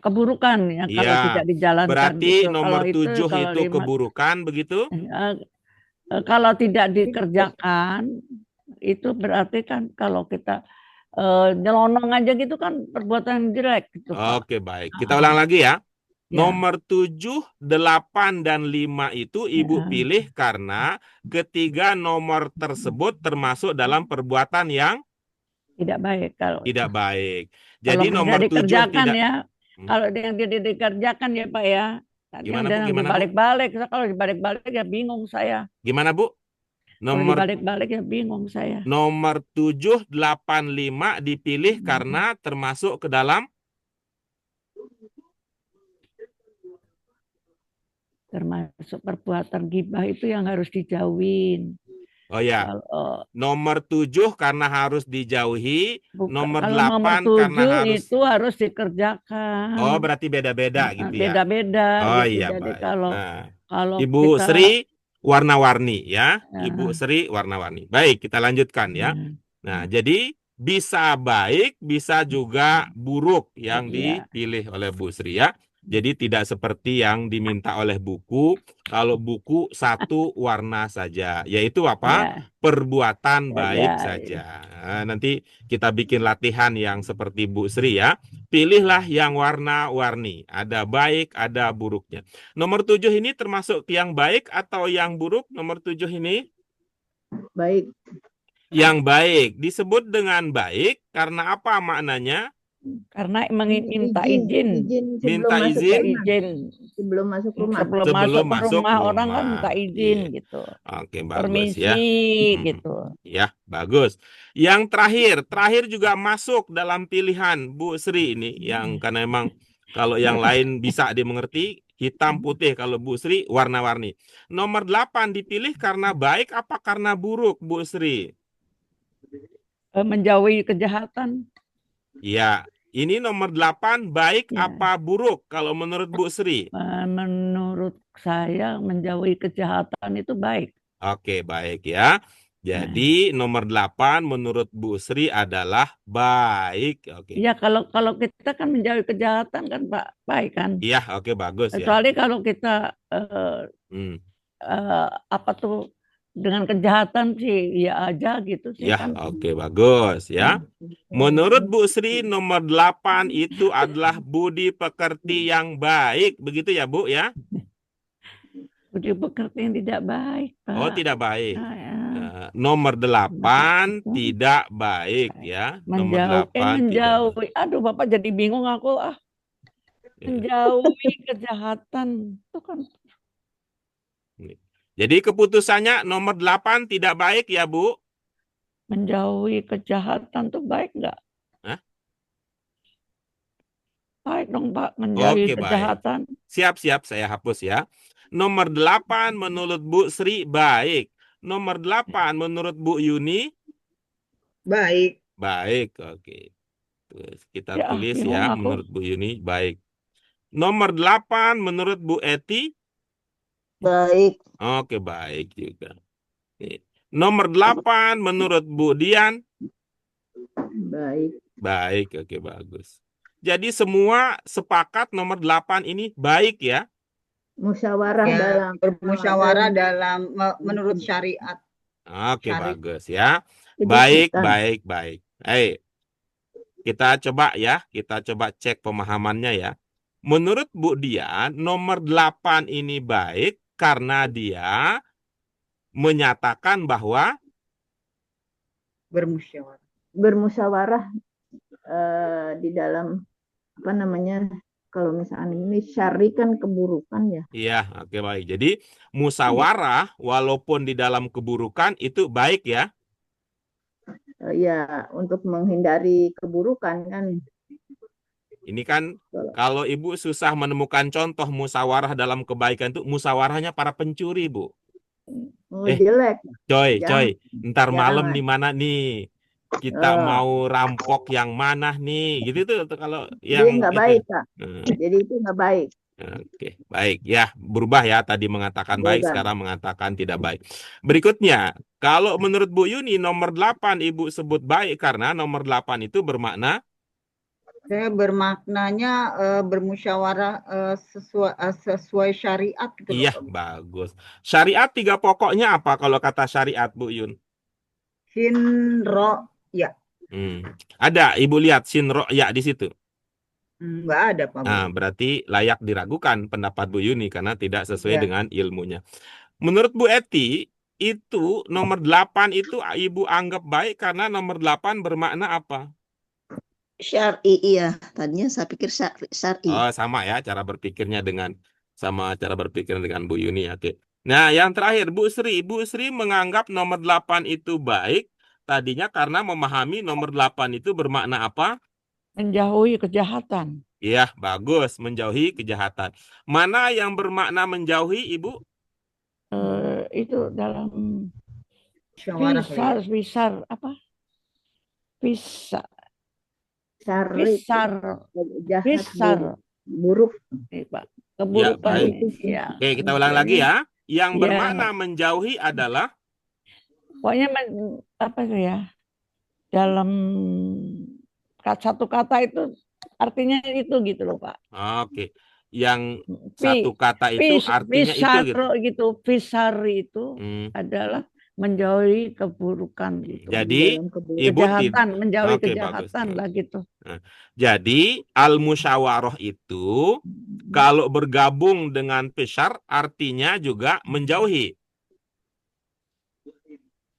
B: Keburukan ya kalau
A: Ya,
B: tidak dijalankan
A: berarti
B: gitu.
A: nomor
B: Kalau
A: 7
B: kalau
A: itu
B: 5,
A: keburukan begitu?
B: kalau tidak dikerjakan itu berarti kan kalau kita nyelonong aja gitu kan perbuatan jelek gitu Pak.
A: Oke, baik. Kita ulang lagi ya. Nomor 7, 8 dan 5 itu Ibu pilih karena ketiga nomor tersebut termasuk dalam perbuatan yang
B: tidak baik kalau
A: tidak baik.
B: kalau
A: Jadi nomor 7
B: dikerjakan
A: tidak.
B: ya. Kalau yang tidak dikerjakan ya Pak ya.
A: Gimana Bu? Gimana Bu?
B: Dibalik-balik. Kalau dibalik-balik ya bingung saya.
A: Gimana Bu?
B: Kalau
A: Nomor
B: dibalik-balik ya bingung saya.
A: nomor 7, 8, 5 dipilih karena termasuk ke dalam
B: termasuk perbuatan ghibah itu yang harus dijauhin.
A: Oh ya. Nomor 7 karena harus dijauhi, nomor 8 karena harus
B: itu harus dikerjakan.
A: Oh, berarti beda-beda gitu ya.
B: Beda-beda.
A: Oh
B: gitu.
A: iya,
B: Jadi
A: baik.
B: kalau
A: Ibu
B: kita,
A: Sri warna-warni ya. Ibu Sri warna-warni. Baik, kita lanjutkan ya. Nah, jadi bisa baik, bisa juga buruk yang dipilih oleh Bu Sri ya. Jadi tidak seperti yang diminta oleh buku. Kalau buku satu warna saja, yaitu apa? Perbuatan baik saja. Nah, nanti kita bikin latihan yang seperti Bu Sri ya. Pilihlah yang warna-warni. Ada baik, ada buruknya. Nomor 7 ini termasuk yang baik atau yang buruk? Nomor 7 ini?
C: Baik.
A: Yang baik. Disebut dengan baik karena apa maknanya?
B: Karena minta izin.
A: Minta izin
C: sebelum masuk rumah.
A: Sebelum masuk rumah
B: orang kan minta izin gitu.
A: Oke, bagus ya.
B: Gitu.
A: Ya, bagus. Yang terakhir juga masuk dalam pilihan Bu Sri ini yang karena emang kalau yang lain bisa dimengerti, Hitam putih, kalau Bu Sri warna-warni. Nomor 8 dipilih karena baik apa karena buruk, Bu Sri?
B: Menjauhi kejahatan.
A: Ya, ini nomor 8 baik
B: Ya.
A: apa buruk kalau menurut Bu Sri?
B: Menurut saya menjauhi kejahatan itu baik.
A: Oke, baik ya. Jadi nomor 8 menurut Bu Sri adalah baik. Oke.
B: Ya kalau kita kan menjauhi kejahatan kan baik kan.
A: Iya, oke, bagus ya.
B: Kecuali kalau kita
A: Hmm.
B: apa tuh dengan kejahatan sih ya aja gitu sih
A: Ya,
B: kan.
A: oke, bagus ya. Menurut Bu Sri nomor 8 itu adalah budi pekerti yang baik. Begitu ya, Bu ya?
B: Budi pekerti yang tidak baik, Pak.
A: Oh, tidak baik.
B: Ya.
A: Nomor 8 tidak baik ya. Nomor 8 tidak baik.
B: Menjauhi. Aduh, Bapak jadi bingung aku. Menjauhi kejahatan. Itu kan.
A: Jadi keputusannya nomor 8 tidak baik ya, Bu?
B: Menjauhi kejahatan tuh baik nggak?
A: Hah?
B: Baik dong, Pak. Menjauhi
A: Oke, baik.
B: kejahatan.
A: Siap-siap, saya hapus ya. Nomor 8 menurut Bu Sri baik. Nomor 8 menurut Bu Yuni?
D: Baik.
A: Baik, oke. Terus kita
B: Ya,
A: tulis
B: bingung
A: ya,
B: aku.
A: menurut Bu Yuni baik. Nomor 8 menurut Bu Eti?
C: Baik.
A: Oke, baik juga. Nih. Nomor 8 menurut Bu Dian?
C: Baik.
A: Baik, oke, bagus. Jadi semua sepakat nomor 8 ini baik ya?
C: Musyawarah
D: Ya,
C: dalam
D: bermusyawarah dalam menurut syariat.
A: Oke,
D: Syari.
A: bagus ya.
C: kejujuran.
A: Baik, baik, baik. Kita coba ya, kita coba cek pemahamannya ya. Menurut Bu Dian, nomor 8 ini baik karena dia menyatakan bahwa
D: Bermusyawarah.
C: Bermusyawarah di dalam apa namanya, kalau misalnya ini syari kan keburukan ya.
A: iya, oke, baik. Jadi musyawarah walaupun di dalam keburukan itu baik ya.
C: Ya, untuk menghindari keburukan kan.
A: Ini kan kalau Ibu susah menemukan contoh musyawarah dalam kebaikan itu musyawarahnya para pencuri, Bu.
C: Jelek.
A: Coy, ntar malam
C: jangan.
A: di mana nih? Kita mau rampok yang mana nih? Gitu tuh kalau
C: Dia
A: yang
C: nggak
A: itu.
C: baik, Kak. Jadi itu nggak baik.
A: Oke, baik ya, berubah ya, tadi mengatakan baik,
C: Berubah.
A: sekarang mengatakan tidak baik. Berikutnya, kalau menurut Bu Yuni nomor 8 Ibu sebut baik karena nomor 8 itu bermakna
D: Saya bermaknanya bermusyawarah sesuai syariat gitu loh,
A: iya,
D: Pak.
A: bagus. Syariat 3 pokoknya apa kalau kata syariat, Bu Yun?
D: Sinro ya.
A: Ada, Ibu lihat sinro ya di situ.
D: Nggak ada, Pak.
A: Nah, berarti layak diragukan pendapat Bu Yuni karena tidak sesuai
D: Ya.
A: dengan ilmunya. Menurut Bu Eti, itu nomor 8 itu Ibu anggap baik karena nomor 8 bermakna apa?
E: Syar'i, iya. Tadinya saya pikir syar'i.
A: Oh, sama ya cara berpikirnya sama cara berpikir dengan Bu Yuni. Oke. Nah, yang terakhir Bu Sri. Bu Sri menganggap nomor 8 itu baik tadinya karena memahami nomor 8 itu bermakna apa?
B: Menjauhi kejahatan.
A: Iya, bagus. Menjauhi kejahatan. Mana yang bermakna menjauhi, Ibu?
B: Itu dalam
D: Musyawarah.
B: visar apa?
C: Syari jahat,
B: Visar.
C: buruk.
B: Pak.
A: Ya,
B: Keburukan.
A: baik.
B: Ya.
A: Oke, kita ulang lagi ya. Yang
B: Ya.
A: bermakna menjauhi adalah
B: Pokoknya apa itu ya? Dalam satu kata itu artinya itu gitu loh, Pak.
A: oke. Yang satu kata itu artinya itu gitu.
B: Visar itu adalah menjauhi keburukan gitu.
A: Jadi Ibu
B: kejahatan, menjauhi
A: Oke,
B: kejahatan
A: bagus.
B: lah gitu.
A: Nah, jadi al-musyawarah itu kalau bergabung dengan fisar artinya juga menjauhi.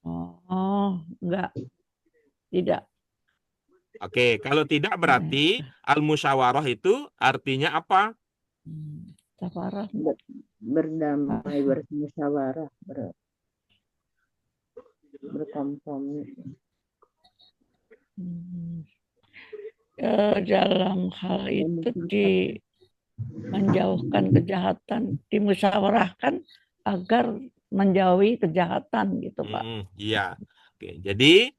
B: Oh, enggak. Tidak.
A: Oke, kalau tidak berarti al-musyawarah itu artinya apa?
B: Musyawarah.
C: Berdamai, bermusyawarah, berkompromi.
B: Dalam hal itu menjauhkan kejahatan, dimusyawarahkan agar menjauhi kejahatan gitu, Pak.
A: Iya. Oke, jadi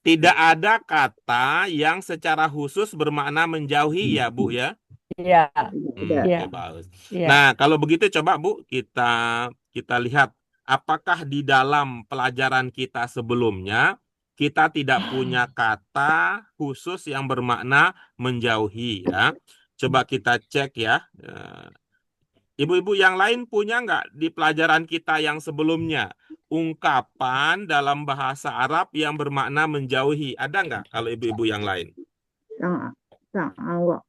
A: tidak ada kata yang secara khusus bermakna menjauhi ya, Bu ya.
B: Iya,
C: Tidak.
B: iya,
A: Oke, bagus.
B: iya.
A: Nah, kalau begitu coba Bu kita lihat apakah di dalam pelajaran kita sebelumnya kita tidak punya kata khusus yang bermakna menjauhi ya. Coba kita cek ya. Ibu-ibu yang lain punya nggak di pelajaran kita yang sebelumnya ungkapan dalam bahasa Arab yang bermakna menjauhi? Ada nggak kalau ibu-ibu yang lain?
C: Ta'awud.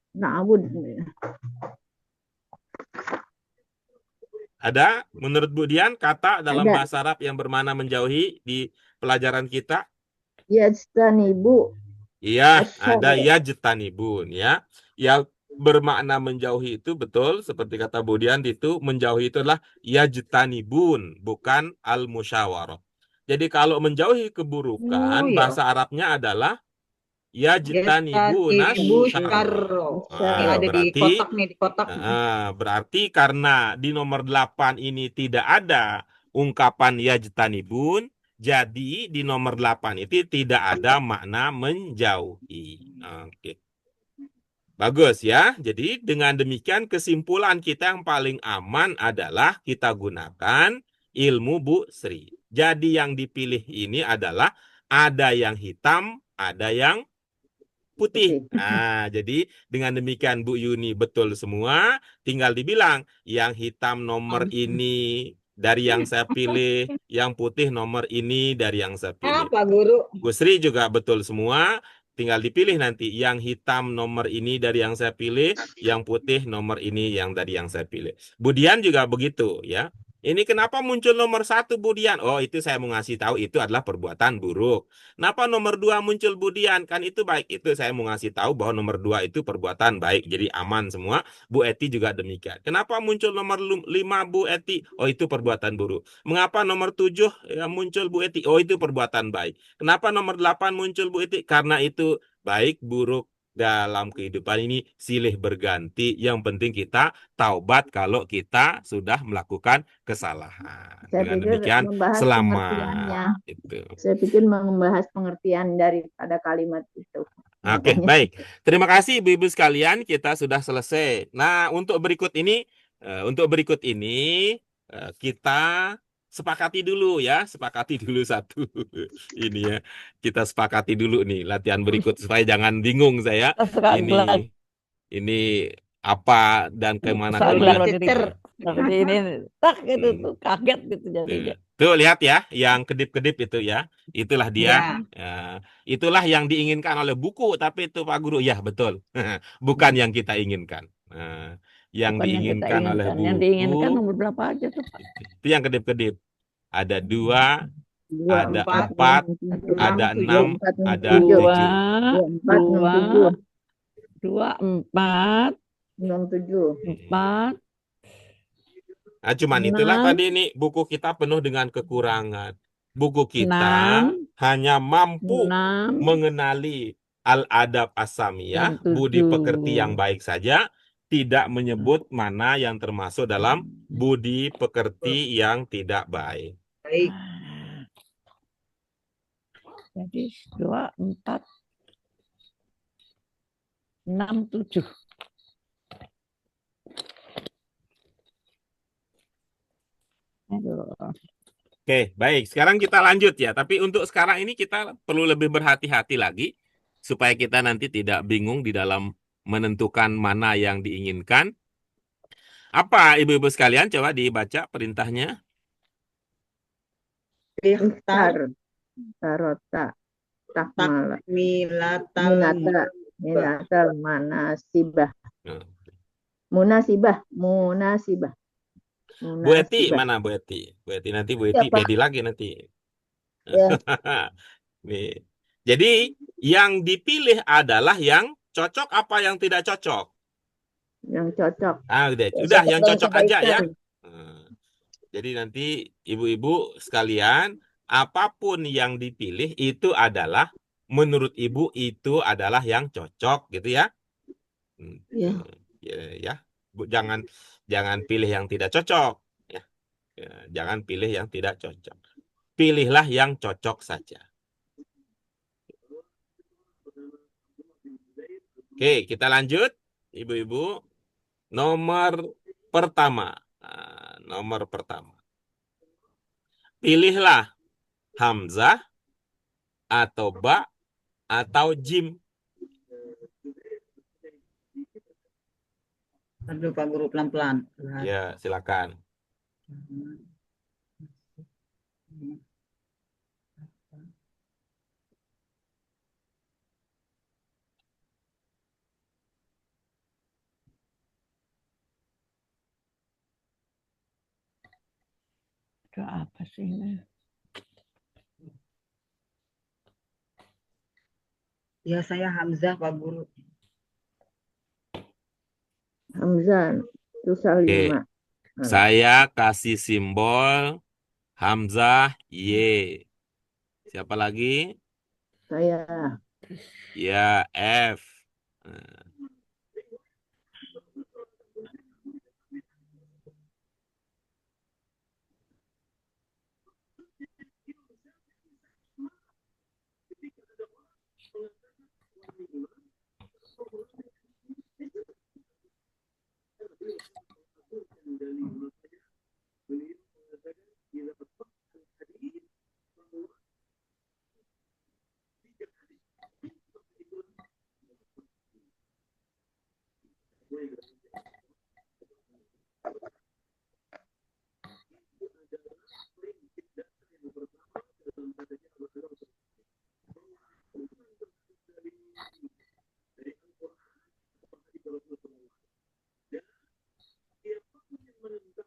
A: Ada menurut Bu Dian kata dalam
C: Ada.
A: bahasa Arab yang bermakna menjauhi di pelajaran kita?
C: Yajtanibu
A: Iya, ada
C: asyarra.
A: yajtanibun ya. Yang bermakna menjauhi itu betul seperti kata Bu Dian itu menjauhi itu adalah yajtanibun, bukan al-musyawarah. Jadi kalau menjauhi
D: Oh
A: keburukan
D: ya.
A: bahasa Arabnya adalah yajtanibuna
D: Yastanibu
A: syarra.
D: syarro. Ini ada di
A: Berarti
D: kotak nih, di kotak.
A: berarti karena di nomor 8 ini tidak ada ungkapan yajtanibun, jadi di nomor 8 itu tidak ada makna menjauhi. Oke. Bagus ya. Jadi dengan demikian kesimpulan kita yang paling aman adalah kita gunakan ilmu Bu Sri. Jadi yang dipilih ini adalah ada yang hitam, ada yang putih. Nah, jadi dengan demikian Bu Yuni betul semua. Tinggal dibilang yang hitam nomor ini dari yang saya pilih, yang putih nomor ini dari yang saya pilih.
D: Apa guru?
A: Bu Sri juga betul semua. Tinggal dipilih nanti yang hitam nomor ini dari yang saya pilih, yang putih nomor ini yang dari yang saya pilih. Bu Dian juga begitu ya. Ini kenapa muncul nomor 1 Bu Dian? Oh, itu saya mau ngasih tahu itu adalah perbuatan buruk. Kenapa nomor 2 muncul Bu Dian? Kan itu baik. Itu saya mau ngasih tahu bahwa nomor 2 itu perbuatan baik. Jadi aman semua. Bu Eti juga demikian. Kenapa muncul nomor 5 Bu Eti? Oh, itu perbuatan buruk. Mengapa nomor 7 muncul Bu Eti? Oh, itu perbuatan baik. Kenapa nomor 8 muncul Bu Eti? Karena itu baik buruk dalam kehidupan ini silih berganti. Yang penting kita taubat kalau kita sudah melakukan kesalahan.
C: Saya
A: Dengan
C: pikir
A: demikian
C: membahas pengertiannya.
A: selamat. Itu.
C: Saya pikir membahas pengertian daripada kalimat itu.
A: Oke,
C: Makanya
A: baik. Terima kasih ibu-ibu sekalian, kita sudah selesai. Nah, untuk berikut ini kita sepakati dulu ya, sepakati dulu satu. Ini ya, kita sepakati dulu nih latihan berikut supaya jangan bingung saya.
B: Sekali lagi
A: Ini apa dan kemana
B: sekali
A: kemana.
B: lagi seperti ini, tak gitu tuh kaget gitu jadinya.
A: Tuh lihat ya, yang kedip-kedip itu ya, itulah dia.
D: Ya.
A: Ya, itulah yang diinginkan oleh buku, tapi itu Pak Guru ya betul, bukan yang kita inginkan. Nah, yang
B: Bukan yang kita
A: diinginkan oleh
B: inginkan.
A: buku
B: Yang diinginkan nomor berapa aja tuh, Pak?
A: itu yang kedip-kedip. Ada 2,
C: dua,
A: ada
C: 4,
A: 4, ada 6, ada 7.
B: 2, 4,
C: 7.
B: 4.
A: Nah, cuman itulah
B: 6.
A: tadi nih buku kita penuh dengan kekurangan. Buku kita hanya mampu
B: 6.
A: mengenali al-adab as-samiyah,
B: 6, 7.
A: budi pekerti yang baik saja, tidak menyebut mana yang termasuk dalam budi pekerti yang tidak baik.
D: Baik.
B: Jadi 2, 4, 6, 7. Aduh.
A: Oke, baik. Sekarang kita lanjut ya. Tapi untuk sekarang ini kita perlu lebih berhati-hati lagi supaya kita nanti tidak bingung di dalam menentukan mana yang diinginkan. Apa ibu-ibu sekalian? Coba dibaca perintahnya.
D: Ikhtar
C: Tarota takmala
D: milatal
C: minatal manasibah. Munasibah.
A: Bu Eti, mana Bu Eti? Bu Eti nanti Bu Eti
C: Siapa?
A: pede lagi nanti.
C: Ya.
A: Nih. Jadi yang dipilih adalah yang cocok apa yang tidak cocok?
C: Yang cocok.
A: Udah yang cocok aja ya. Jadi nanti ibu-ibu sekalian, apapun yang dipilih itu adalah menurut ibu itu adalah yang cocok gitu ya.
E: Ya.
A: Ya. Jangan pilih yang tidak cocok. Ya. Jangan pilih yang tidak cocok. Pilihlah yang cocok saja. Oke, kita lanjut, ibu-ibu. Nomor pertama. Nomor pertama. Pilihlah hamzah atau ba atau jim.
D: Aduh Pak Guru pelan-pelan.
A: Ya, silakan.
B: Itu apa sih ini?
D: Ya saya Hamzah Pak Guru.
C: Hamzah susah
A: Oke,
C: 5.
A: saya kasih simbol hamzah Y. Siapa lagi?
C: Saya
A: Ya, F. Nah,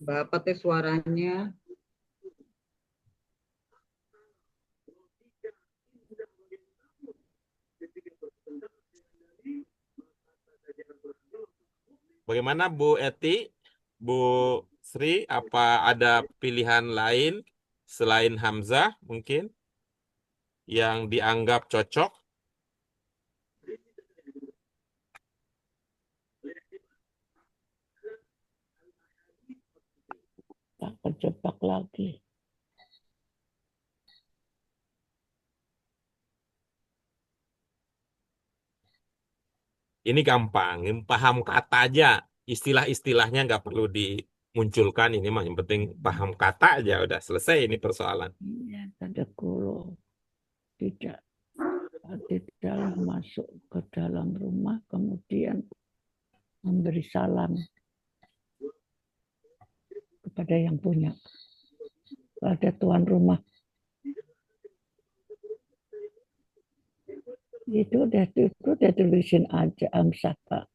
D: Bapak teh suaranya
A: Bagaimana Bu Eti? Bu Sri, apa ada pilihan lain selain hamzah mungkin yang dianggap cocok?
B: Tak kejebak lagi.
A: Ini gampang, paham kata aja. Istilah-istilahnya nggak perlu dimunculkan ini mah. Yang penting paham kata aja udah selesai ini persoalan.
B: Iya, tanda kulo tidaklah masuk ke dalam rumah kemudian memberi salam kepada yang punya, pada tuan rumah. Itu udah tulisin aja hamzah Pak.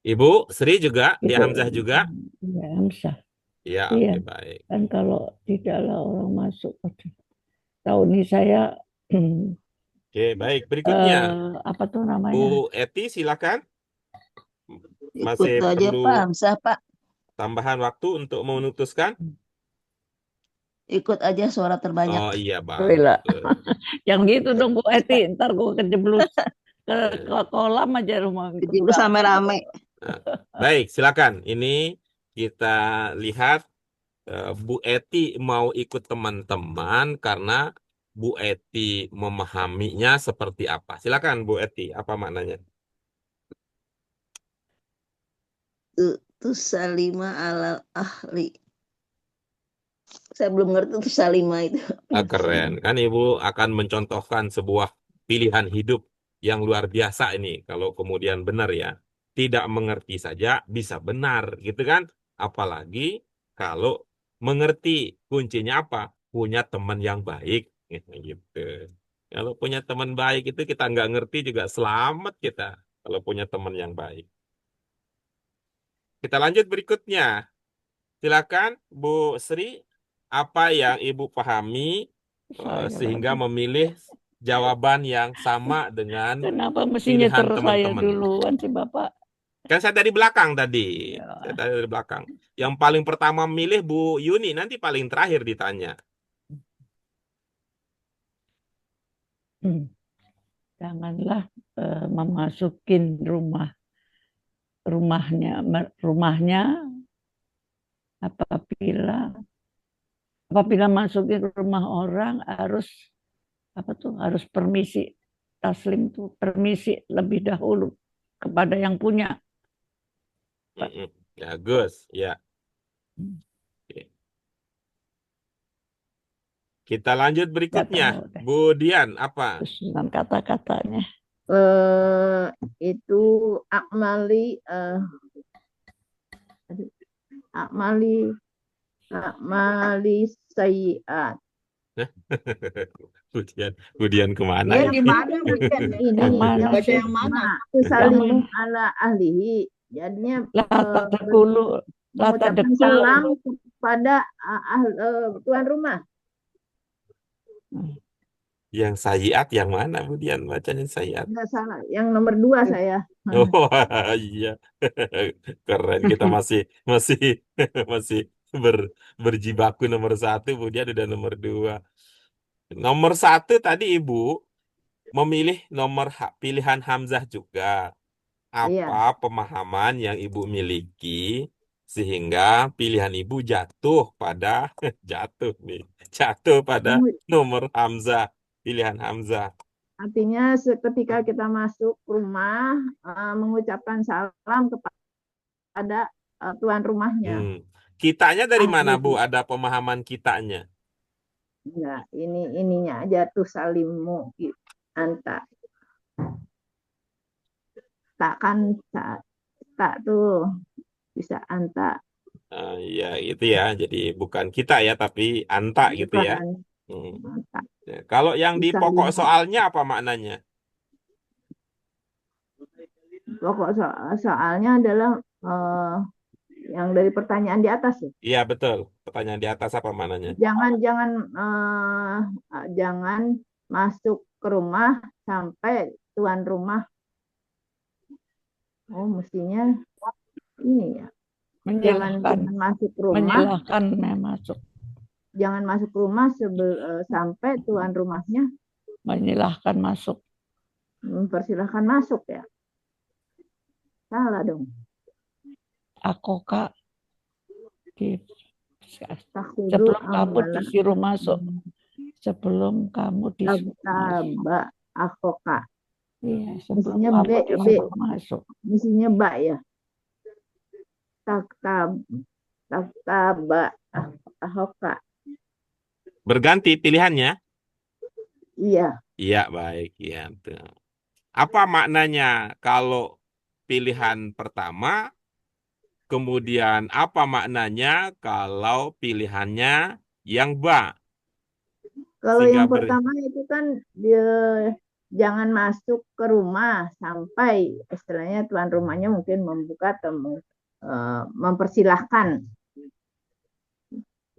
A: Ibu Sri juga, di
B: Itu
A: hamzah juga?
B: ya hamzah.
A: Ya,
B: Iya.
A: oke, baik.
B: Kan kalau tidaklah orang masuk ke tahun ini saya
A: Oke, baik. Berikutnya,
B: apa tuh namanya?
A: Bu Eti silakan.
E: Ikut
A: Masih
E: aja
A: perlu
E: Pak Hamzah Pak.
A: tambahan waktu untuk memutuskan?
E: Ikut aja suara terbanyak.
A: Oh iya,
B: Alhamdulillah.
A: bagus.
B: Yang gitu dong Bu Eti, ntar gue kejeblus ke kolam aja rumah.
E: Jadi rame-rame.
A: Nah, baik, silakan. Ini kita lihat Bu Eti mau ikut teman-teman karena Bu Eti memahaminya seperti apa. Silakan Bu Eti, apa maknanya?
E: Tuh salima alal ahli. Saya belum ngerti tuh salima itu.
A: Keren. Kan Ibu akan mencontohkan sebuah pilihan hidup yang luar biasa ini. Kalau kemudian benar ya. Tidak mengerti saja bisa benar gitu kan. Apalagi kalau mengerti kuncinya apa? Punya teman yang baik. Gitu. Kalau punya teman baik itu kita nggak ngerti juga selamat kita. Kalau punya teman yang baik. Kita lanjut berikutnya. Silakan Bu Sri. Apa yang Ibu pahami
B: Saya
A: sehingga
B: lagi.
A: memilih jawaban yang sama dengan
B: Kenapa mesti
A: pilihan
B: nyeter saya
A: teman-teman.
B: duluan sih Bapak?
A: Kan saya dari belakang tadi.
B: Ya.
A: Saya tadi dari belakang. Yang paling pertama milih Bu Yuni, nanti paling terakhir ditanya.
B: Janganlah memasukin rumahnya apabila masuk ke rumah orang harus harus permisi taslim tuh permisi lebih dahulu kepada yang punya.
A: Bagus, ya. Oke. Kita lanjut berikutnya.
B: tahu deh.
A: Bu Dian, apa?
B: Susunan kata-katanya.
C: Itu akmali sayiat.
A: Bu Dian kemana
C: Dia
D: Yang
A: ini?
D: mana bagian ya?
C: ini
B: Yang mana
C: yang
D: Baca
B: sih?
D: yang mana?
C: Tusalimu ala ahlihi. Jadinya
B: Lata dekulu, lata
C: mengucapkan
B: dekul.
C: salam kepada tuan rumah.
A: Yang sayiat yang mana, Bu Dian? Bacanya sayiat.
C: Enggak salah. Yang nomor 2 saya.
A: Oh iya, keren. Kita masih berjibaku nomor 1. Bu Dian udah nomor 2. Nomor 1 tadi Ibu memilih pilihan Hamzah juga.
C: Iya.
A: Apa pemahaman yang Ibu miliki sehingga pilihan Ibu jatuh pada nomor Hamzah, pilihan Hamzah.
C: Artinya ketika kita masuk rumah mengucapkan salam kepada tuan rumahnya.
A: Kitanya dari mana,
C: Ahli.
A: Bu? Ada pemahaman kitanya?
C: Enggak, ininya aja tuh salimu anta. Takkan tak tuh bisa anta.
A: Ya itu ya. Jadi bukan kita ya, tapi anta gitu ya.
C: Bukan anta.
A: Ya, kalau yang di pokok soalnya apa maknanya?
C: Pokok soalnya adalah yang dari pertanyaan di atas ya.
A: Iya betul. Pertanyaan di atas apa maknanya?
C: Jangan masuk ke rumah sampai tuan rumah. Oh, mestinya ini ya. Jangan masuk rumah.
B: Menyilahkan masuk.
C: Jangan masuk rumah sampai tuan rumahnya
B: Menyilahkan masuk.
C: mempersilahkan masuk ya. Salah dong.
B: Akoka.
C: Takhudhu
B: Sebelum kamu
C: amwala
B: disuruh masuk. Sebelum kamu disuruh masuk.
C: taba akoka.
B: Iya, sebelum
C: Mestinya
B: kamu disuruh masuk.
C: Mestinya ba ya. Taktaba ahoka.
A: Berganti pilihannya?
C: Iya.
A: Iya, baik. Ya, betul. Apa maknanya kalau pilihan pertama, kemudian apa maknanya kalau pilihannya yang ba?
C: Kalau
A: Sehingga
C: yang pertama itu kan dia jangan masuk ke rumah sampai istilahnya tuan rumahnya mungkin membuka atau mempersilahkan.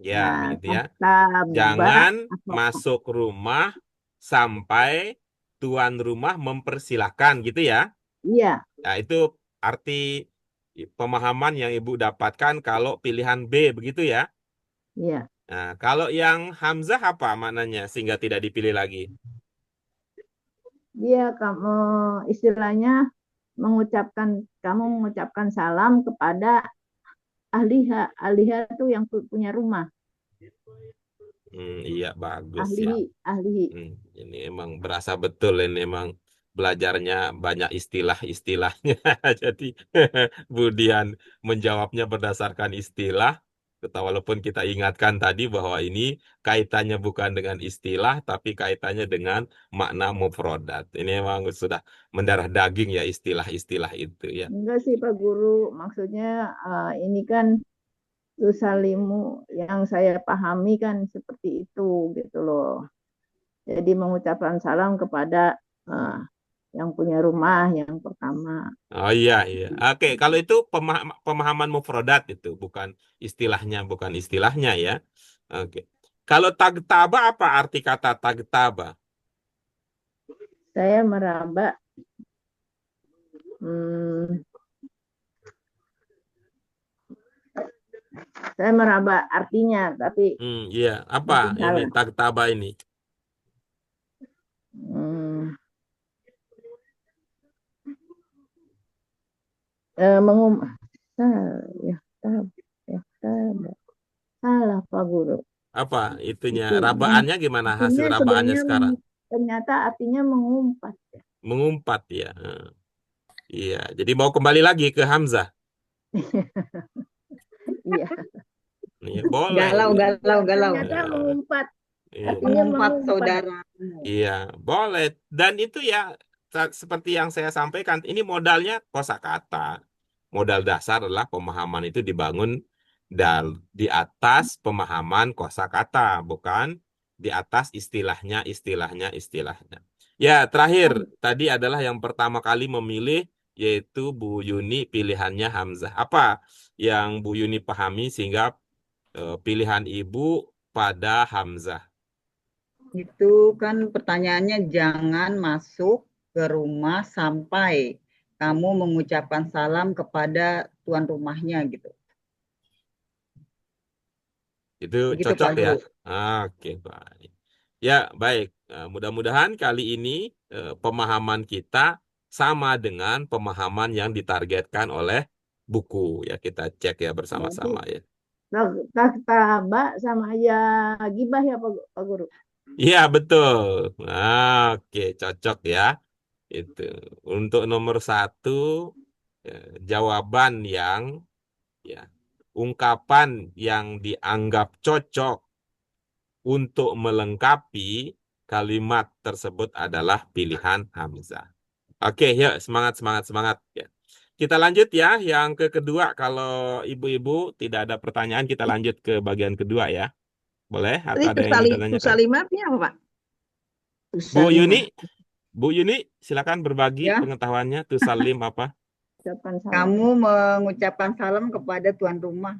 A: Ya,
C: Nah,
A: begitu ya.
C: taktaba
A: Jangan
C: ahoka.
A: masuk rumah sampai tuan rumah mempersilahkan gitu ya.
C: Iya.
A: Nah, itu arti pemahaman yang Ibu dapatkan kalau pilihan B begitu ya.
C: Iya.
A: Nah, kalau yang Hamzah apa maknanya sehingga tidak dipilih lagi?
C: Dia istilahnya kamu mengucapkan salam kepada ahliha. Ahliha itu yang punya rumah.
A: Iya bagus ya.
C: Ahlihi.
A: Ini emang berasa betul ini emang belajarnya banyak istilah-istilahnya. Jadi Bu Dian menjawabnya berdasarkan istilah. Walaupun kita ingatkan tadi bahwa ini kaitannya bukan dengan istilah, tapi kaitannya dengan makna mufrodat. Ini memang sudah mendarah daging ya istilah-istilah itu ya.
C: Enggak sih Pak Guru, maksudnya ini kan tusalimu yang saya pahami kan seperti itu gitu loh. Jadi mengucapkan salam kepada yang punya rumah yang pertama.
A: Oh iya iya. Oke, kalau itu pemahaman mufrodat itu bukan istilahnya ya. Oke. Kalau tagtaba apa arti kata tagtaba?
C: Saya meraba artinya, tapi
A: Iya, apa ini tagtaba ini?
C: Ya, ya, salah Pak Guru.
A: Apa itunya?
C: Itu
A: Rabaannya gimana? Hasil
C: artinya
A: rabaannya
C: sebenarnya
A: sekarang?
C: ternyata artinya mengumpat.
A: Mengumpat ya. Iya, jadi mau kembali lagi ke Hamzah.
C: Iya.
A: Iya, boleh
D: Galau,
A: itu.
D: galau, galau.
C: Ternyata
A: Eh,
C: mengumpat.
A: iya.
C: Artinya
D: Mengumpat
C: mengumpat.
D: saudara.
A: Iya, boleh. Dan itu ya seperti yang saya sampaikan, ini modalnya kosakata. Modal dasar adalah pemahaman itu dibangun di atas pemahaman kosakata, bukan di atas istilahnya. Ya, terakhir tadi adalah yang pertama kali memilih yaitu Bu Yuni, pilihannya Hamzah. Apa yang Bu Yuni pahami sehingga pilihan Ibu pada Hamzah?
D: Itu kan pertanyaannya jangan masuk ke rumah sampai kamu mengucapkan salam kepada tuan rumahnya gitu.
A: Itu
D: Begitu
A: cocok
D: Pak
A: ya.
D: Guru.
A: Oke, baik. Ya, baik. Mudah-mudahan kali ini pemahaman kita sama dengan pemahaman yang ditargetkan oleh buku. Ya, kita cek ya
C: Berarti
A: bersama-sama ya.
C: Tabak sama aja gibah ya Pak Guru.
A: Iya, betul. Oke, cocok ya. Itu. Untuk nomor 1, jawaban yang ya, ungkapan yang dianggap cocok untuk melengkapi kalimat tersebut adalah pilihan Hamzah. Oke, yuk semangat. Ya. Kita lanjut ya, yang kedua. Kalau ibu-ibu tidak ada pertanyaan, kita lanjut ke bagian kedua ya. Boleh? Atau
E: Tadi
A: ada yang ditanyakan?
E: tusalimatnya apa, Pak?
A: Bu
E: Tusalima.
A: Yuni, silakan berbagi
D: Ya,
A: pengetahuannya. Tusalim apa?
C: Ucapan salam.
D: kamu mengucapkan salam kepada tuan rumah.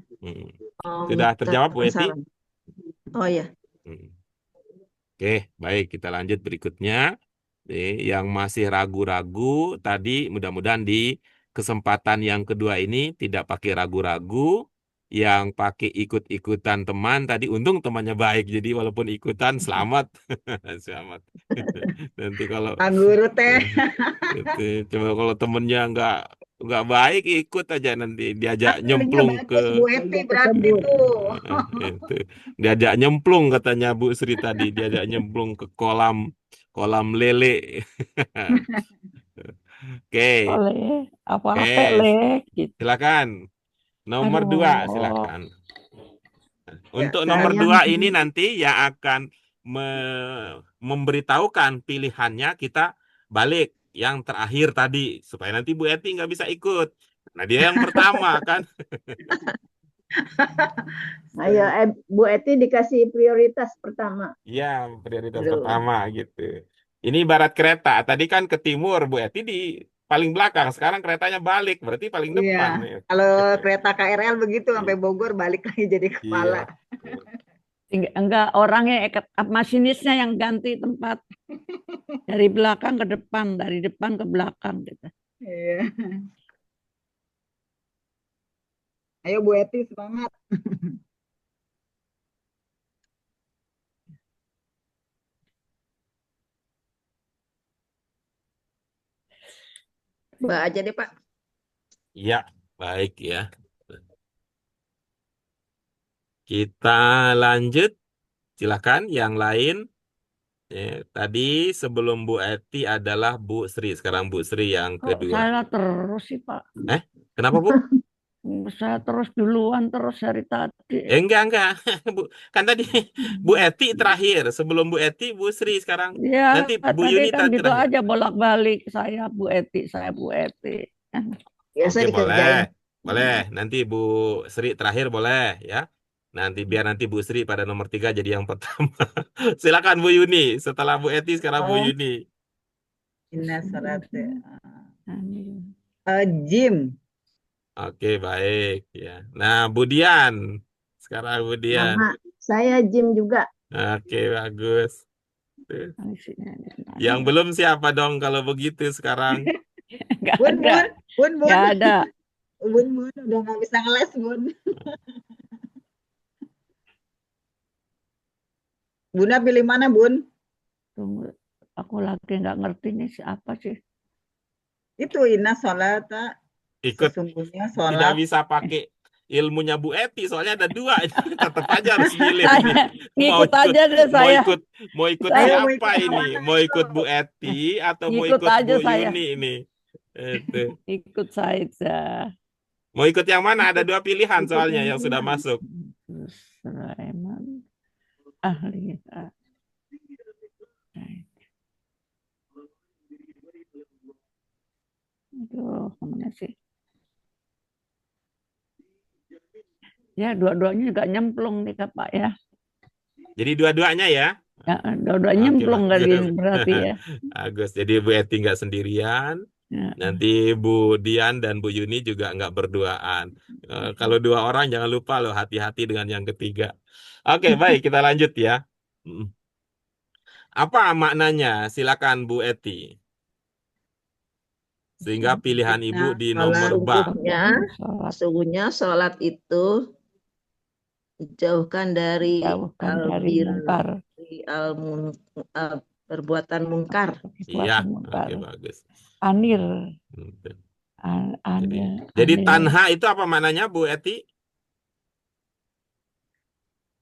A: Sudah terjawab, Bu Eti?
E: Salam. Oh ya.
A: Oke, baik. Kita lanjut berikutnya. Yang masih ragu-ragu tadi, mudah-mudahan di kesempatan yang kedua ini tidak pakai ragu-ragu, yang pakai ikut-ikutan teman tadi. Untung temannya baik, jadi walaupun ikutan selamat. Selamat. Nanti kalau
D: Pak Guru teh.
A: coba kalau temennya nggak baik, ikut aja nanti diajak
D: Tadinya
A: nyemplung ke
D: bagus, Bu Eti berarti tuh.
A: itu. Diajak nyemplung katanya Bu Sri tadi, diajak nyemplung ke kolam lele. Oke,
B: Boleh, apa-apa
A: oke,
B: leh gitu.
A: silakan. Nomor 2,
B: Aduh,
A: silakan.
D: Ya,
A: Untuk
D: saya
A: nomor
C: Saya
A: 2 ini nanti yang akan memberitahukan pilihannya kita balik yang terakhir tadi supaya nanti Bu Eti nggak bisa ikut. Nah, dia yang pertama kan.
C: ayo Bu Eti dikasih prioritas pertama.
A: Iya, prioritas
C: Aduh.
A: pertama gitu. Ini ibarat kereta. Tadi kan ke timur, Bu Eti di paling belakang. Sekarang keretanya balik, berarti paling
D: Iya,
A: depan.
D: kalau kereta KRL begitu sampai Bogor balik lagi jadi kepala.
A: Iya.
B: enggak orangnya masinisnya yang ganti tempat dari belakang ke depan, dari depan ke belakang gitu.
D: Iya. Ayo Bu Eti semangat.
E: Mbak aja deh, Pak.
A: Iya, baik ya. Kita lanjut. Silakan yang lain. Tadi sebelum Bu Eti adalah Bu Sri. Sekarang Bu Sri yang
B: Kok
A: kedua.
B: saya terus sih Pak?
A: Kenapa Bu?
B: Saya terus duluan terus dari tadi.
A: Enggak. Bu, kan tadi Bu Eti terakhir. Sebelum Bu Eti, Bu Sri sekarang.
B: Ya,
A: Nanti Bu
B: tadi
A: Yuni
B: kan gitu
A: terakhir.
B: aja bolak-balik. Saya Bu Eti.
E: Biasa
A: Oke,
E: dikerjain.
A: boleh. Nanti Bu Sri terakhir boleh ya. Biar nanti Bu Sri pada nomor 3 jadi yang pertama. Silakan Bu Yuni. Setelah Bu Eti sekarang Bu Yuni.
D: Inna salate.
B: Amin.
D: Jim.
A: Oke, baik ya. Nah, Bu Dian. Sekarang Bu Dian.
C: Sama saya Jim juga.
A: Oke, bagus. Tuh.
B: Nggak
A: Yang belum siapa dong kalau begitu sekarang?
D: Bun,
B: ada.
D: Bun.
B: Nggak ada.
D: Bun, udah nggak bisa ngeles, Bun. Bunda pilih mana, Bun?
B: Tunggu, aku lagi nggak ngerti nih siapa sih.
D: Itu Inna Solata
A: ikut,
D: Sesungguhnya
A: tidak
D: sholat
A: bisa pakai ilmunya Bu Eti, soalnya ada dua ini. Tetap aja harus milih ini.
B: Saya
A: Mau
B: ngikut
A: ikut,
B: aja deh
A: mau
B: saya.
A: ikut, mau ikut
B: Saya
D: ayo mau
A: siapa
D: ikut yang
A: ini?
D: mana
A: Mau ikut
D: itu?
A: Bu Eti atau mau
B: ngikut
A: ikut
B: aja
A: Bu
B: saya.
A: Yuni ini? Itu.
B: Ikut saja.
A: Mau ikut yang mana? Ada
C: Ikut,
A: dua pilihan
C: ikut
A: soalnya
C: yang
A: yang sudah
C: mana?
A: masuk.
B: Sulaiman ahli. Aduh, kemana sih? Ya, dua-duanya juga nyemplung nih, Kak, Pak ya.
A: Jadi dua-duanya ya.
B: Ya, dua-duanya
A: Oke,
B: nyemplung kali
A: bagus.
B: ini berarti ya.
A: Bagus. Jadi Bu Eti nggak sendirian.
B: Ya.
A: Nanti Bu Dian dan Bu Yuni juga nggak berduaan. Kalau dua orang jangan lupa loh, hati-hati dengan yang ketiga. Oke, baik, kita lanjut ya. Mm. Apa maknanya? Silakan Bu Eti. Sehingga pilihan Ibu di nomor ba.
E: Sesungguhnya sholat itu dijauhkan dari
B: Jauhkan dari mungkar.
E: perbuatan mungkar.
A: Iya,
B: Perbuatan mungkar.
A: oke, bagus.
B: Anir.
A: Jadi tanha itu apa maknanya Bu Eti?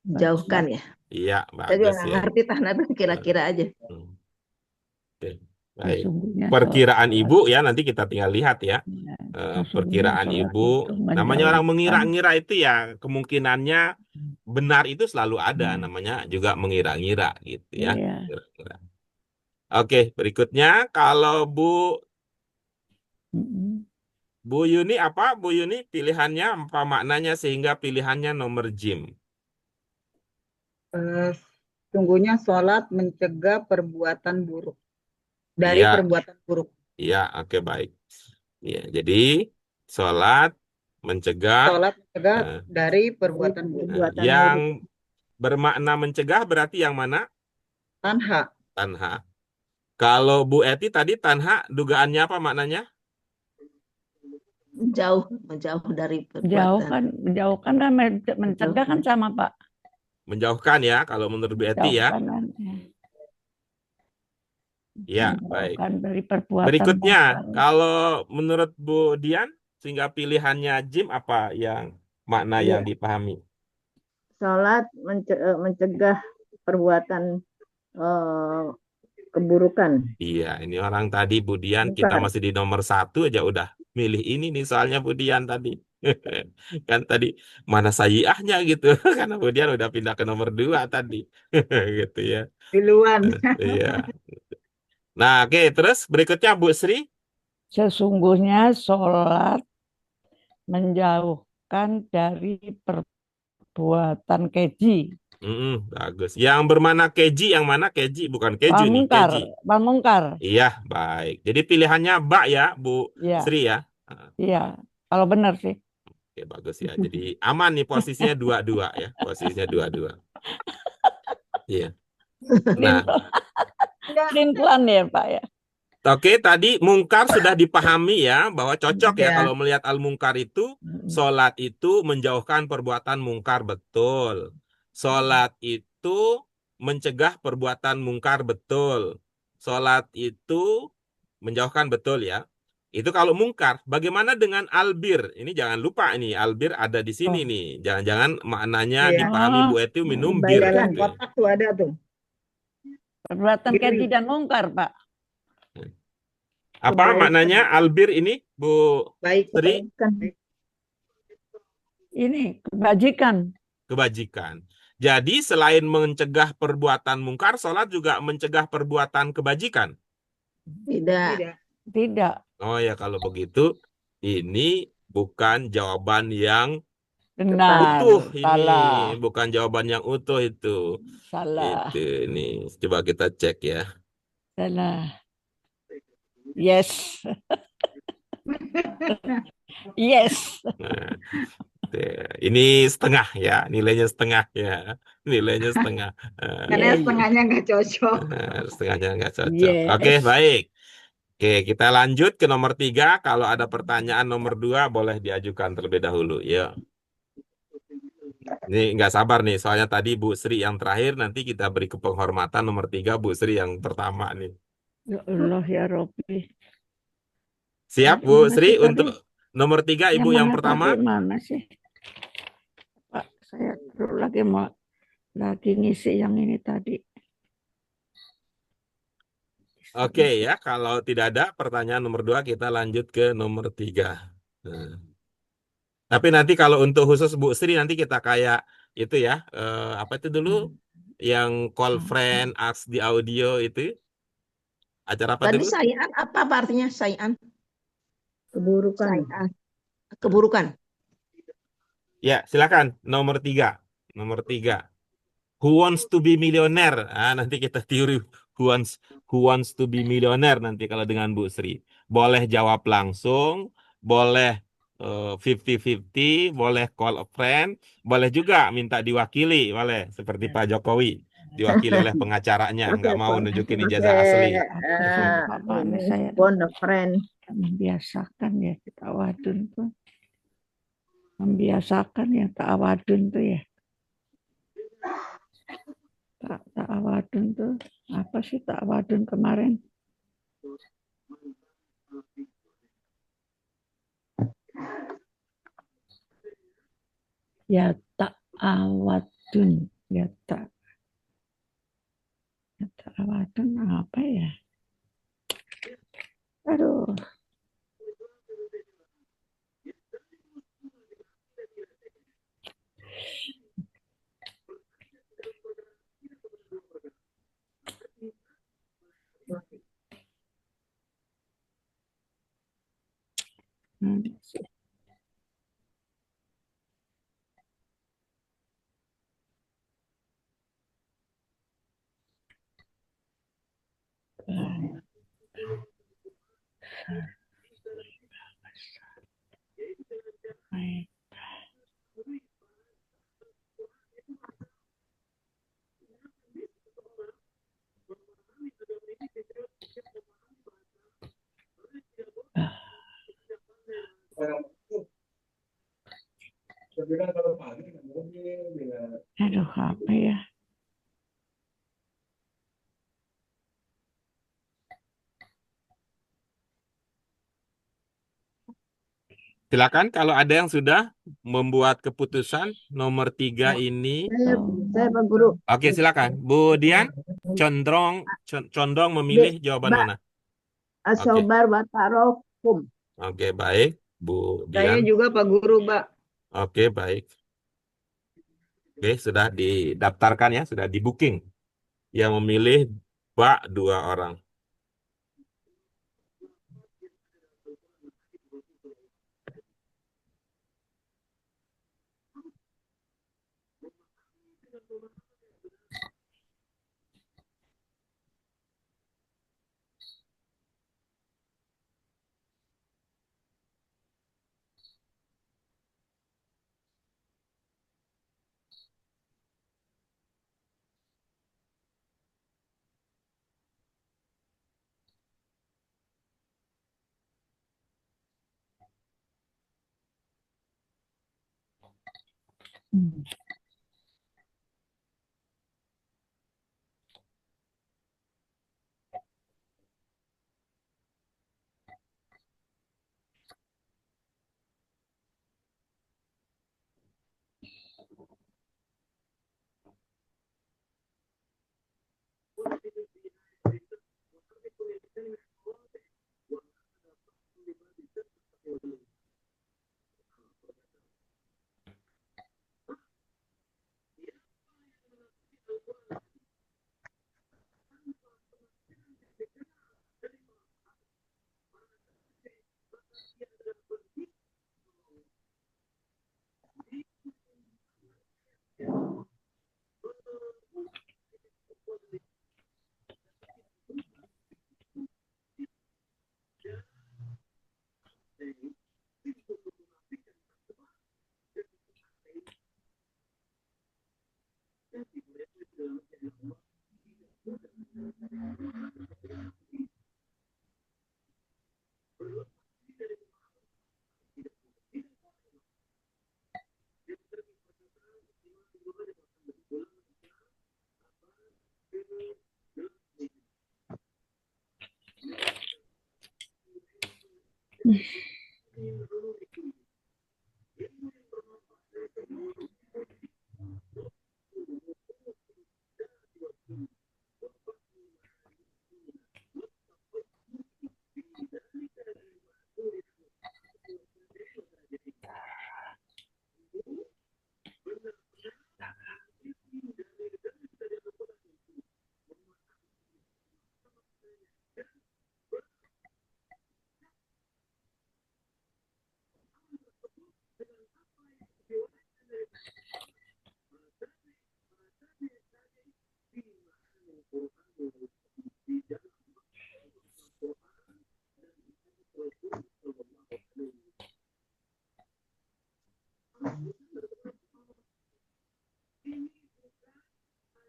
E: Jauhkan ya.
A: Iya,
E: Saya juga
A: bagus
E: nggak
A: ya.
E: ngerti tanah itu kira-kira aja.
A: Oke, baik.
B: Sesungguhnya
A: Perkiraan
B: sholat.
A: Ibu ya, nanti kita tinggal lihat ya.
B: Sesungguhnya
A: Perkiraan
B: sholat
A: Ibu,
B: itu
A: namanya orang
B: menjauhkan.
A: mengira-ngira itu ya, kemungkinannya benar itu selalu ada, namanya juga mengira-ngira gitu ya.
B: Iya.
A: Kira-kira. Oke, berikutnya kalau Bu Yuni apa? Bu Yuni pilihannya apa maknanya sehingga pilihannya nomor jim?
D: Sungguhnya sholat mencegah perbuatan buruk. Dari
A: Iya,
D: perbuatan buruk.
A: iya, oke, baik. Ya, jadi sholat mencegah
D: Sholat mencegah dari perbuatan buruk.
A: yang bermakna mencegah berarti yang mana?
D: Tanha.
A: Tanha. Kalau Bu Eti tadi tanha dugaannya apa maknanya?
E: Menjauh dari perbuatan.
B: Menjauhkan kan mencegah kan sama Pak.
A: Menjauhkan ya kalau menurut Bu Eti ya. Ya, baik.
B: Dari perbuatan
A: Berikutnya,
B: mungkar.
A: kalau menurut Bu Dian, sehingga pilihannya jim apa yang makna yang dipahami?
C: Sholat mencegah perbuatan keburukan.
A: Iya, ini orang tadi Bu Dian, kita masih di nomor 1 aja udah milih ini nih soalnya Bu Dian tadi. Kan tadi mana sayiahnya gitu, karena Bu Dian udah pindah ke nomor 2 tadi. Gitu ya.
D: Duluan.
A: Iya. Nah, oke, terus berikutnya Bu Sri.
B: Sesungguhnya sholat menjauhkan dari perbuatan keji.
A: Bagus. Yang bermana keji yang mana keji? Bukan keju nih, keji.
B: Mungkar.
A: Iya, baik. Jadi pilihannya ba ya, Bu Sri ya.
B: Iya, kalau benar sih.
A: Oke, bagus ya. Jadi aman nih posisinya 2-2 ya. Posisinya 2-2. Iya. Nah,
B: pelan ya Pak ya.
A: oke, tadi mungkar sudah dipahami ya, bahwa cocok ya kalau melihat al-mungkar itu, sholat itu menjauhkan perbuatan mungkar, betul. Sholat itu mencegah perbuatan mungkar, betul. Sholat itu menjauhkan, betul ya. Itu kalau mungkar. Bagaimana dengan albir? Ini jangan lupa ini, albir ada di sini nih. Jangan-jangan maknanya dipahami Bu Eti minum bir.
D: Dalam
A: Gitu.
D: kotak tuh ada tuh.
B: Perbuatan keji dan mungkar, Pak.
A: Apa maknanya albir ini, Bu Sri?
B: Ini kebajikan.
A: Kebajikan. Jadi selain mencegah perbuatan mungkar, sholat juga mencegah perbuatan kebajikan?
B: Tidak.
A: Oh ya, kalau begitu ini bukan jawaban yang
B: benar.
A: utuh ini.
B: Salah.
A: Bukan jawaban yang utuh itu.
B: Salah.
A: Itu ini. Coba kita cek ya.
B: Salah. Yes. Yes.
A: Nah, ini setengah ya, nilainya setengah ya, nilainya setengah.
D: Karena setengahnya nggak cocok.
A: Setengahnya nggak cocok.
B: Yes.
A: Oke, baik. Oke, kita lanjut ke nomor 3. Kalau ada pertanyaan nomor 2 boleh diajukan terlebih dahulu. Ya. Ini nggak sabar nih, soalnya tadi Bu Sri yang terakhir, nanti kita beri penghormatan nomor 3 Bu Sri yang pertama nih.
B: Ya Allah ya Robbi.
A: Siap Bu Sri untuk Nomor 3,
B: Yang
A: Ibu yang
B: mana
A: pertama.
B: tadi mana sih? Pak, saya dulu lagi ngisi yang ini tadi.
A: Oke ya, kalau tidak ada pertanyaan nomor 2, kita lanjut ke nomor 3. Nah. Tapi nanti kalau untuk khusus Bu Sri nanti kita kayak itu ya, apa itu dulu yang call friend, ask di audio itu acara apa
E: Tadi
A: dulu?
E: sayan apa artinya sayan?
C: Keburukan.
E: Sayan. Keburukan.
A: Ya, silakan nomor 3. Nomor 3. Who wants to be millionaire? Nanti kita tiuri who wants to be millionaire nanti kalau dengan Bu Sri. Boleh jawab langsung, boleh 50-50, boleh call a friend, boleh juga minta diwakili, boleh seperti Pak Jokowi, diwakili oleh pengacaranya, nggak mau nunjukin ijazah asli.
B: Ini saya
C: phone a friend.
B: membiasakan ya tawadun tuh. Membiasakan ya tawadun tuh ya. Tawadun tuh apa sih tawadun kemarin? Ya ta'awadun, ya ta'awadun apa ya? Aduh. Aduh, apa ya?
A: Silakan kalau ada yang sudah membuat keputusan nomor 3 ini.
C: Saya Pak Guru.
A: Oke, silakan. Bu Dian, condong memilih jawaban mana?
C: Asobar Batarokum.
A: Oke, baik. Bu
D: Saya
A: Dian.
D: juga Pak Guru, Mbak.
A: Oke, baik. Oke, sudah didaftarkan ya, sudah di booking. Yang memilih Mbak 2 orang.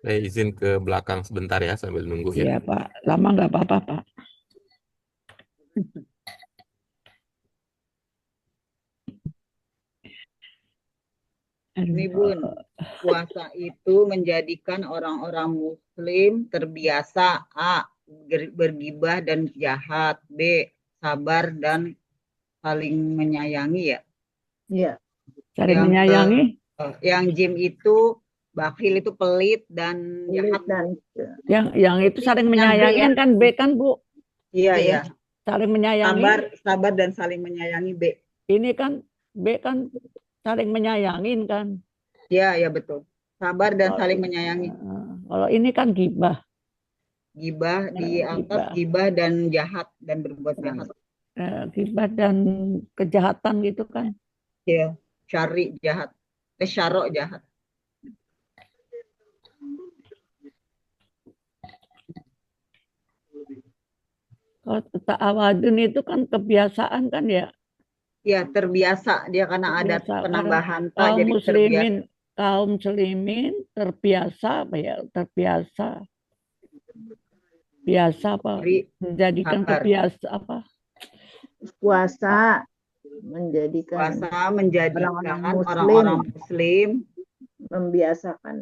A: Saya izin ke belakang sebentar ya sambil nunggu ya.
B: Iya Pak, lama nggak apa-apa Pak.
D: Ini
B: Aduh.
D: Bun, puasa itu menjadikan orang-orang Muslim terbiasa A. Bergibah dan jahat, B. Sabar dan saling menyayangi ya.
C: Iya.
B: Saling
D: Yang
B: menyayangi,
D: yang Jim itu bakhil itu pelit dan
C: Pelit
D: jahat.
C: dan
B: yang itu saling
D: Yang B ya.
B: menyayangin kan B kan Bu,
D: Iya
C: B.
D: ya.
B: saling menyayangi.
D: Sabar dan saling menyayangi B.
B: Ini kan B kan saling menyayangin kan.
D: Iya ya betul. Sabar dan saling
B: Kalau
D: menyayangi.
B: kalau ini kan gibah,
D: Gibah dianggap
B: gibah,
D: gibah dan jahat dan berbuat jahat.
B: gibah dan kejahatan gitu kan.
D: Ya, syari jahat. Syarok jahat.
B: Kalau ta'awadun itu kan kebiasaan kan ya.
D: Ya, terbiasa dia karena ada
B: Terbiasa karena
D: penambahan ta
B: kaum
D: jadi terbiasa.
B: muslimin terbiasa apa ya? Terbiasa apa?
D: Jadi
B: Menjadikan
D: sabar.
B: kebiasa apa?
C: Puasa menjadikan
D: Puasa menjadikan
C: orang-orang
D: orang-orang
C: Muslim
D: Muslim
C: membiasakan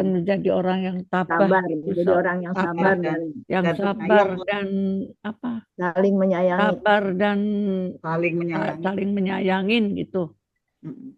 B: menjadi orang yang tabah
C: sabar,
B: gitu,
C: menjadi orang yang sabar dan
B: yang
D: dan
B: sabar
D: penyayang.
B: dan apa?
C: saling menyayangi.
B: Sabar dan
D: saling menyayangi.
B: saling menyayangin gitu.
D: Mm-mm.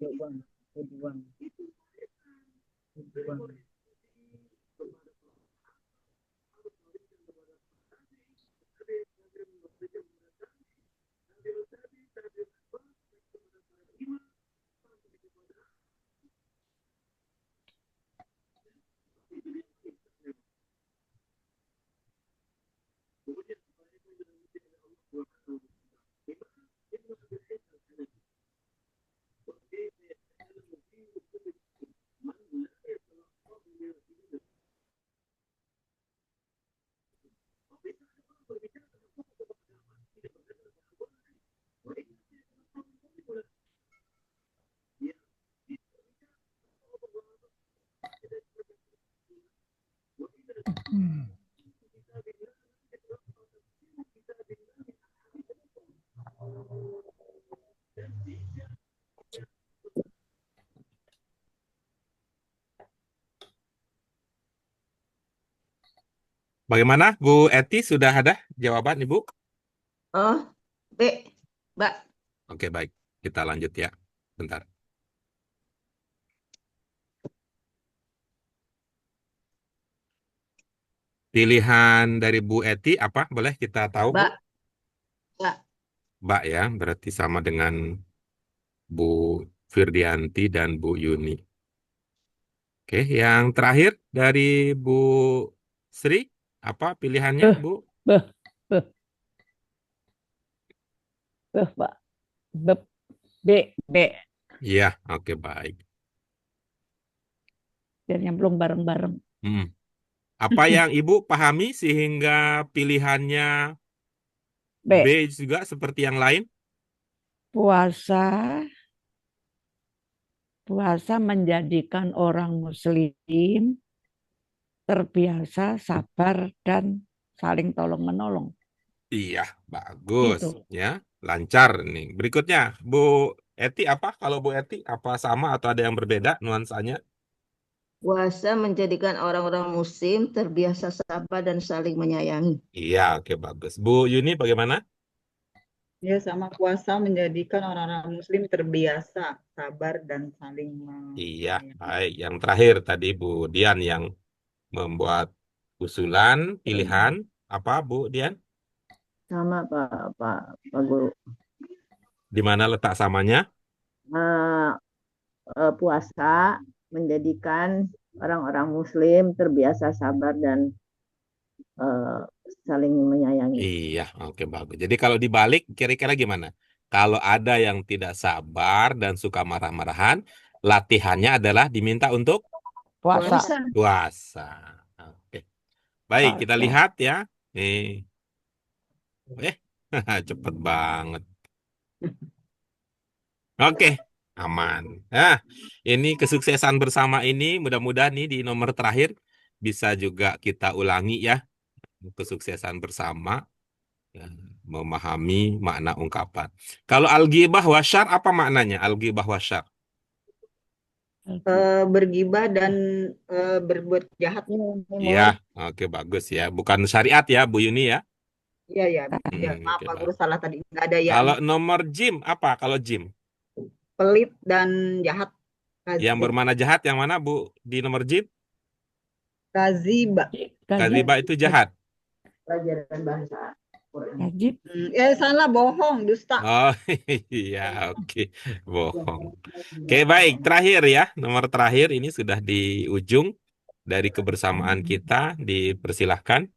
D: Tujuan.
A: Bagaimana Bu Eti, sudah ada jawaban Ibu?
E: Oh, B, Mbak.
A: Oke, baik. Kita lanjut ya. Bentar. Pilihan dari Bu Eti apa? Boleh kita tahu, Bu?
E: Mbak. Mbak.
A: Mbak ya, berarti sama dengan Bu Firdianti dan Bu Yuni. Oke, yang terakhir dari Bu Sri, apa pilihannya, Bu?
B: Beh, beh, beh, Pak. B.
A: Iya, oke, baik.
B: Dan nyemplung bareng-bareng.
A: Apa yang Ibu pahami sehingga pilihannya
B: B.
A: B juga seperti yang lain?
B: Puasa menjadikan orang Muslim terbiasa sabar dan saling tolong-menolong.
A: Iya, bagus.
B: Itu.
A: Ya, lancar nih. Berikutnya, Bu Eti apa? Kalau Bu Eti, apa sama atau ada yang berbeda nuansanya?
E: Puasa menjadikan orang-orang Muslim terbiasa sabar dan saling menyayangi.
A: Iya, oke, bagus. Bu Yuni bagaimana?
D: Ya, sama puasa menjadikan orang-orang Muslim terbiasa sabar dan saling
A: Iya,
D: menyayangi.
A: baik. Yang terakhir tadi Bu Dian yang membuat Usulan, pilihan, apa Bu Dian?
C: Sama Pak Guru.
A: Di mana letak samanya?
C: Eh, Puasa menjadikan orang-orang Muslim terbiasa sabar dan eh, saling menyayangi.
A: Iya, oke bagus. Jadi kalau dibalik, kira-kira gimana? Kalau ada yang tidak sabar dan suka marah-marahan, latihannya adalah diminta untuk
B: Puasa.
E: Puasa.
A: puasa. Oke. Baik, kita
B: Puasa.
A: lihat ya. Nih. Cepet banget. Oke, aman. Nah, ini kesuksesan bersama ini mudah-mudahan nih di nomor terakhir bisa juga kita ulangi ya. Kesuksesan bersama ya, memahami makna ungkapan. Kalau al-ghibah wasyar apa maknanya? Al-ghibah wasyar.
D: Bergibah dan berbuat jahat.
A: Iya, oke bagus ya. Bukan syariat ya, Bu Yuni ya.
D: Iya, ya. Ya, maaf
A: Oke,
D: Pak Guru
A: bagus.
D: salah tadi. Nggak ada ya.
A: Kalau nomor jim apa? Kalau jim
D: Pelit dan jahat.
A: yang bermana jahat yang mana Bu di nomor jim?
D: Kaziba.
A: Kadziba itu jahat.
C: Pelajaran bahasa Quran.
B: Wajib.
D: Salah, bohong, dusta.
A: Oh iya, oke. Bohong. Oke, baik. Terakhir ya, nomor terakhir ini sudah di ujung dari kebersamaan kita. Dipersilahkan.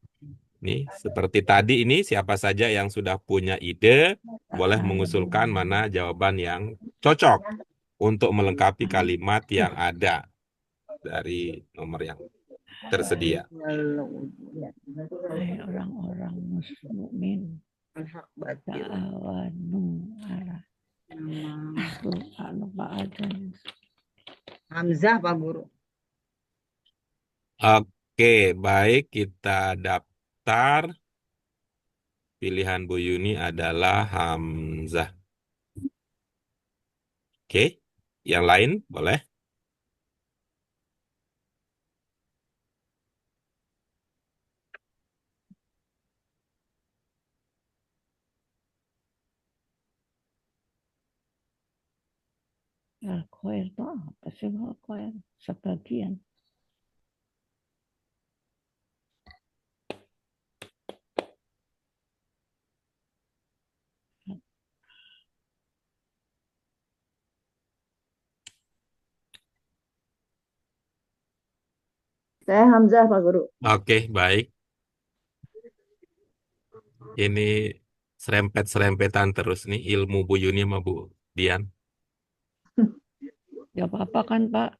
A: Nih, seperti tadi ini siapa saja yang sudah punya ide boleh mengusulkan mana jawaban yang cocok untuk melengkapi kalimat yang ada dari nomor yang tersedia.
B: Hai orang-orang mukmin, ta'awanu ala
D: Hamzah Pak Guru.
A: Oke, baik kita daftar. Pilihan Bu Yuni adalah Hamzah. Oke, yang lain boleh?
B: Al-Khair itu apa sih Al-Khair? Sebagian.
C: Saya Hamzah Pak Guru.
A: Oke, baik. Ini serempet-serempetan terus nih ilmu Bu Yuni sama Bu Dian.
B: Ya apa-apa kan Pak?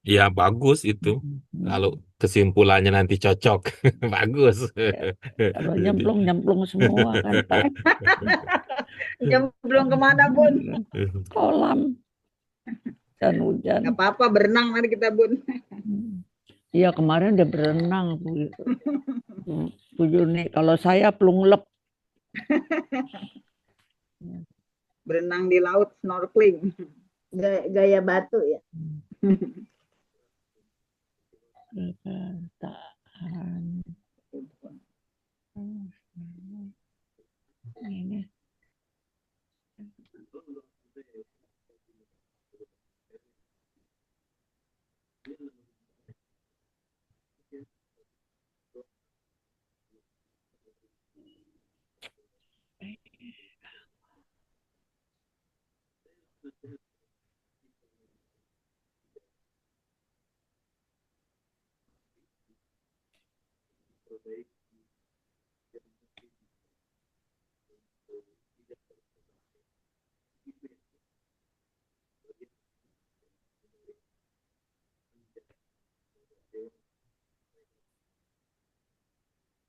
A: Ya bagus itu. Kalau kesimpulannya nanti cocok, bagus.
B: Kalau
A: Jadi-
B: nyemplung semua kan Pak.
D: Nyemplung kemana, Bun?
B: Kolam dan hujan.
D: Nggak apa-apa, berenang nanti kita, Bun.
B: Iya kemarin udah berenang Bu Yuni. Kalau saya pelunglep.
D: Berenang di laut, snorkeling.
C: Gaya batu ya.
B: Ini.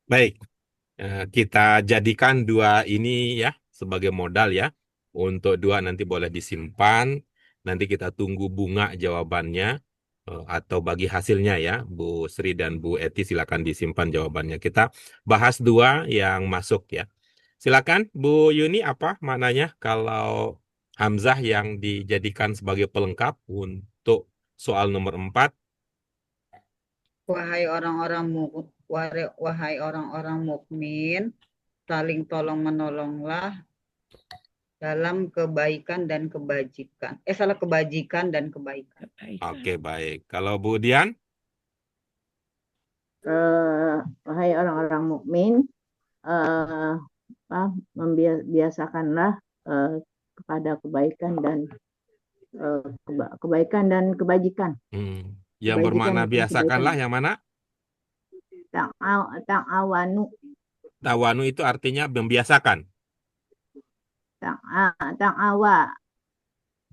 A: Baik, kita jadikan dua ini ya sebagai modal ya. Untuk dua nanti boleh disimpan. Nanti kita tunggu bunga jawabannya atau bagi hasilnya ya. Bu Sri dan Bu Eti silakan disimpan jawabannya. Kita bahas dua yang masuk ya. Silakan Bu Yuni apa maknanya kalau Hamzah yang dijadikan sebagai pelengkap untuk soal nomor 4.
D: Wahai orang-orang mukmin, saling tolong menolonglah dalam kebaikan dan kebajikan. Kebajikan dan kebaikan.
A: Oke, baik. Kalau Bu Dian?
C: wahai orang-orang mukmin, biasakanlah kepada kebaikan dan kebajikan.
A: Yang
C: Kebajikan
A: bermakna
C: dan
A: biasakanlah
C: kebaikan.
A: yang mana?
C: Ta'awanu.
A: Tawanu itu artinya membiasakan.
C: Ta'awa.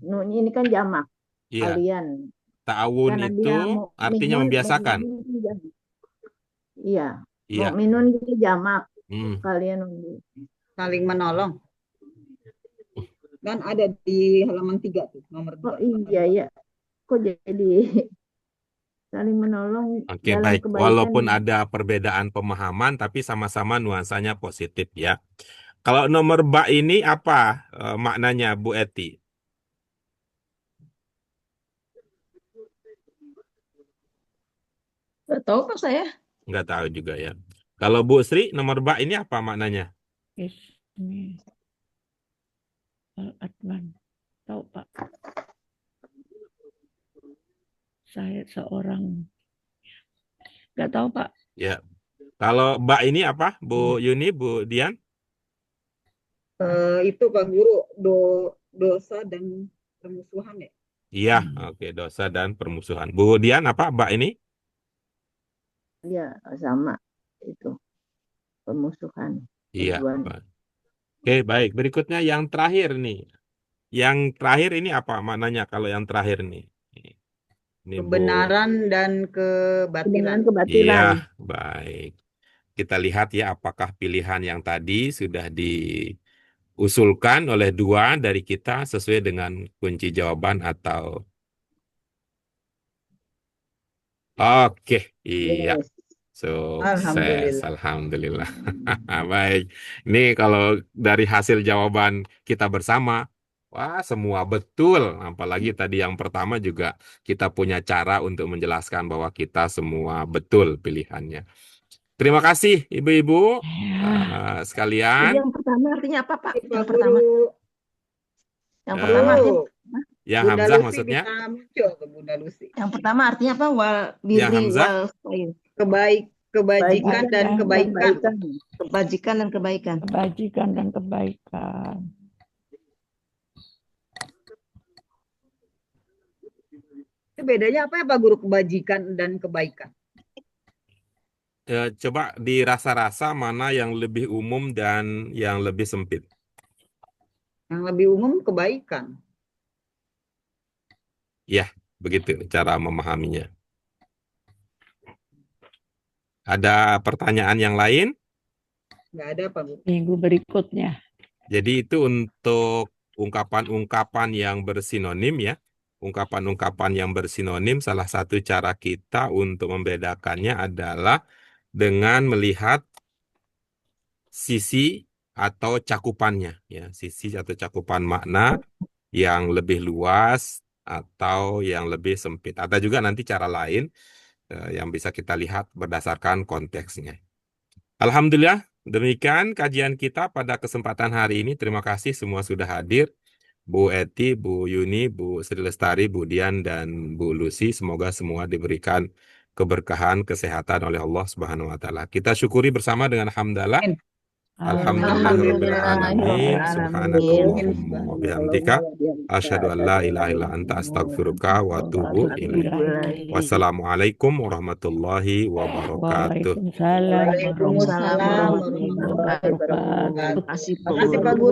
C: Nun ini kan jamak.
A: Iya.
C: Kalian.
A: Ta'awun
C: Karena
A: itu
C: dia
A: artinya
C: mukminun,
A: membiasakan.
C: mukminun jamak. Iya.
A: Iya.
C: Mukminun itu jamak.
A: Hmm.
C: Kalian
D: Saling menolong. Kan ada di halaman 3 tuh, nomor 2.
C: Oh iya. Kok jadi saling menolong
A: Oke,
C: dalam
A: baik.
C: kebaikan.
A: Walaupun ada perbedaan pemahaman, tapi sama-sama nuansanya positif ya. Kalau nomor ba ini apa maknanya, Bu Eti?
E: Nggak tahu Pak saya.
A: Nggak tahu juga ya. Kalau Bu Sri, nomor ba ini apa maknanya?
B: Ismi Al-Adnan. Tahu Pak? Saya seorang. Nggak tahu Pak.
A: Ya. Kalau ba ini apa, Bu Yuni, Bu Dian?
D: Itu Pak Guru, dosa dan permusuhan ya.
A: Iya, oke, dosa dan permusuhan. Bu Dian apa ba ini?
C: Ya, sama itu. Permusuhan.
A: Iya.
C: Tujuan.
A: Oke, baik. Berikutnya yang terakhir nih. Yang terakhir ini apa maknanya kalau yang terakhir nih? Ini Bu.
D: Kebenaran dan kebatilan.
C: Kebatilan.
A: Iya, baik. Kita lihat ya apakah pilihan yang tadi sudah diusulkan oleh dua dari kita sesuai dengan kunci jawaban atau oke, iya.
C: Yes.
A: Sukses,
D: Alhamdulillah.
A: alhamdulillah. Baik, ini kalau dari hasil jawaban kita bersama, wah semua betul. Apalagi tadi yang pertama juga kita punya cara untuk menjelaskan bahwa kita semua betul pilihannya. Terima kasih ibu-ibu
E: Jadi
A: sekalian.
E: yang pertama artinya apa Pak?
D: Pak
E: Yang pertama.
D: Guru,
E: Yang pertama artinya
D: Guru,
A: Yang
D: Bunda
A: Hamzah
D: Lucy
A: maksudnya?
D: bisa muncul ke Bunda Lucy.
E: yang pertama artinya apa? Wal
A: Yang
E: birri
A: Hamzah?
E: wal khair.
D: Kebajikan dan kebaikan.
E: Kebajikan dan kebaikan.
B: Kebajikan dan kebaikan.
D: Itu bedanya apa ya Pak Guru, kebajikan dan kebaikan?
A: Coba dirasa-rasa mana yang lebih umum dan yang lebih sempit.
D: Yang lebih umum kebaikan.
A: Ya, begitu cara memahaminya. Ada pertanyaan yang lain?
D: Nggak ada Pak Guru.
B: Minggu berikutnya.
A: Jadi itu untuk ungkapan-ungkapan yang bersinonim ya. Ungkapan-ungkapan yang bersinonim, salah satu cara kita untuk membedakannya adalah dengan melihat sisi atau cakupannya ya, sisi atau cakupan makna yang lebih luas atau yang lebih sempit. Ada juga nanti cara lain yang bisa kita lihat berdasarkan konteksnya. Alhamdulillah, demikian kajian kita pada kesempatan hari ini. Terima kasih semua sudah hadir. Bu Eti, Bu Yuni, Bu Sri Lestari, Bu Dian, dan Bu Lucy. Semoga semua diberikan keberkahan, kesehatan oleh Allah Subhanahu wa Ta'ala. Kita syukuri bersama dengan hamdalah. Alhamdulillahirrahmanirrahim. Subhanakallahumma wa bihamdika. Asyhadu an la ilaha illa anta astaghfiruka wa atubu ilaik. Wassalamualaikum warahmatullahi wabarakatuh.
B: Waalaikumsalam
D: Waalaikumsalam
B: warahmatullahi wabarakatuh.
D: Terima kasih Pak Guru.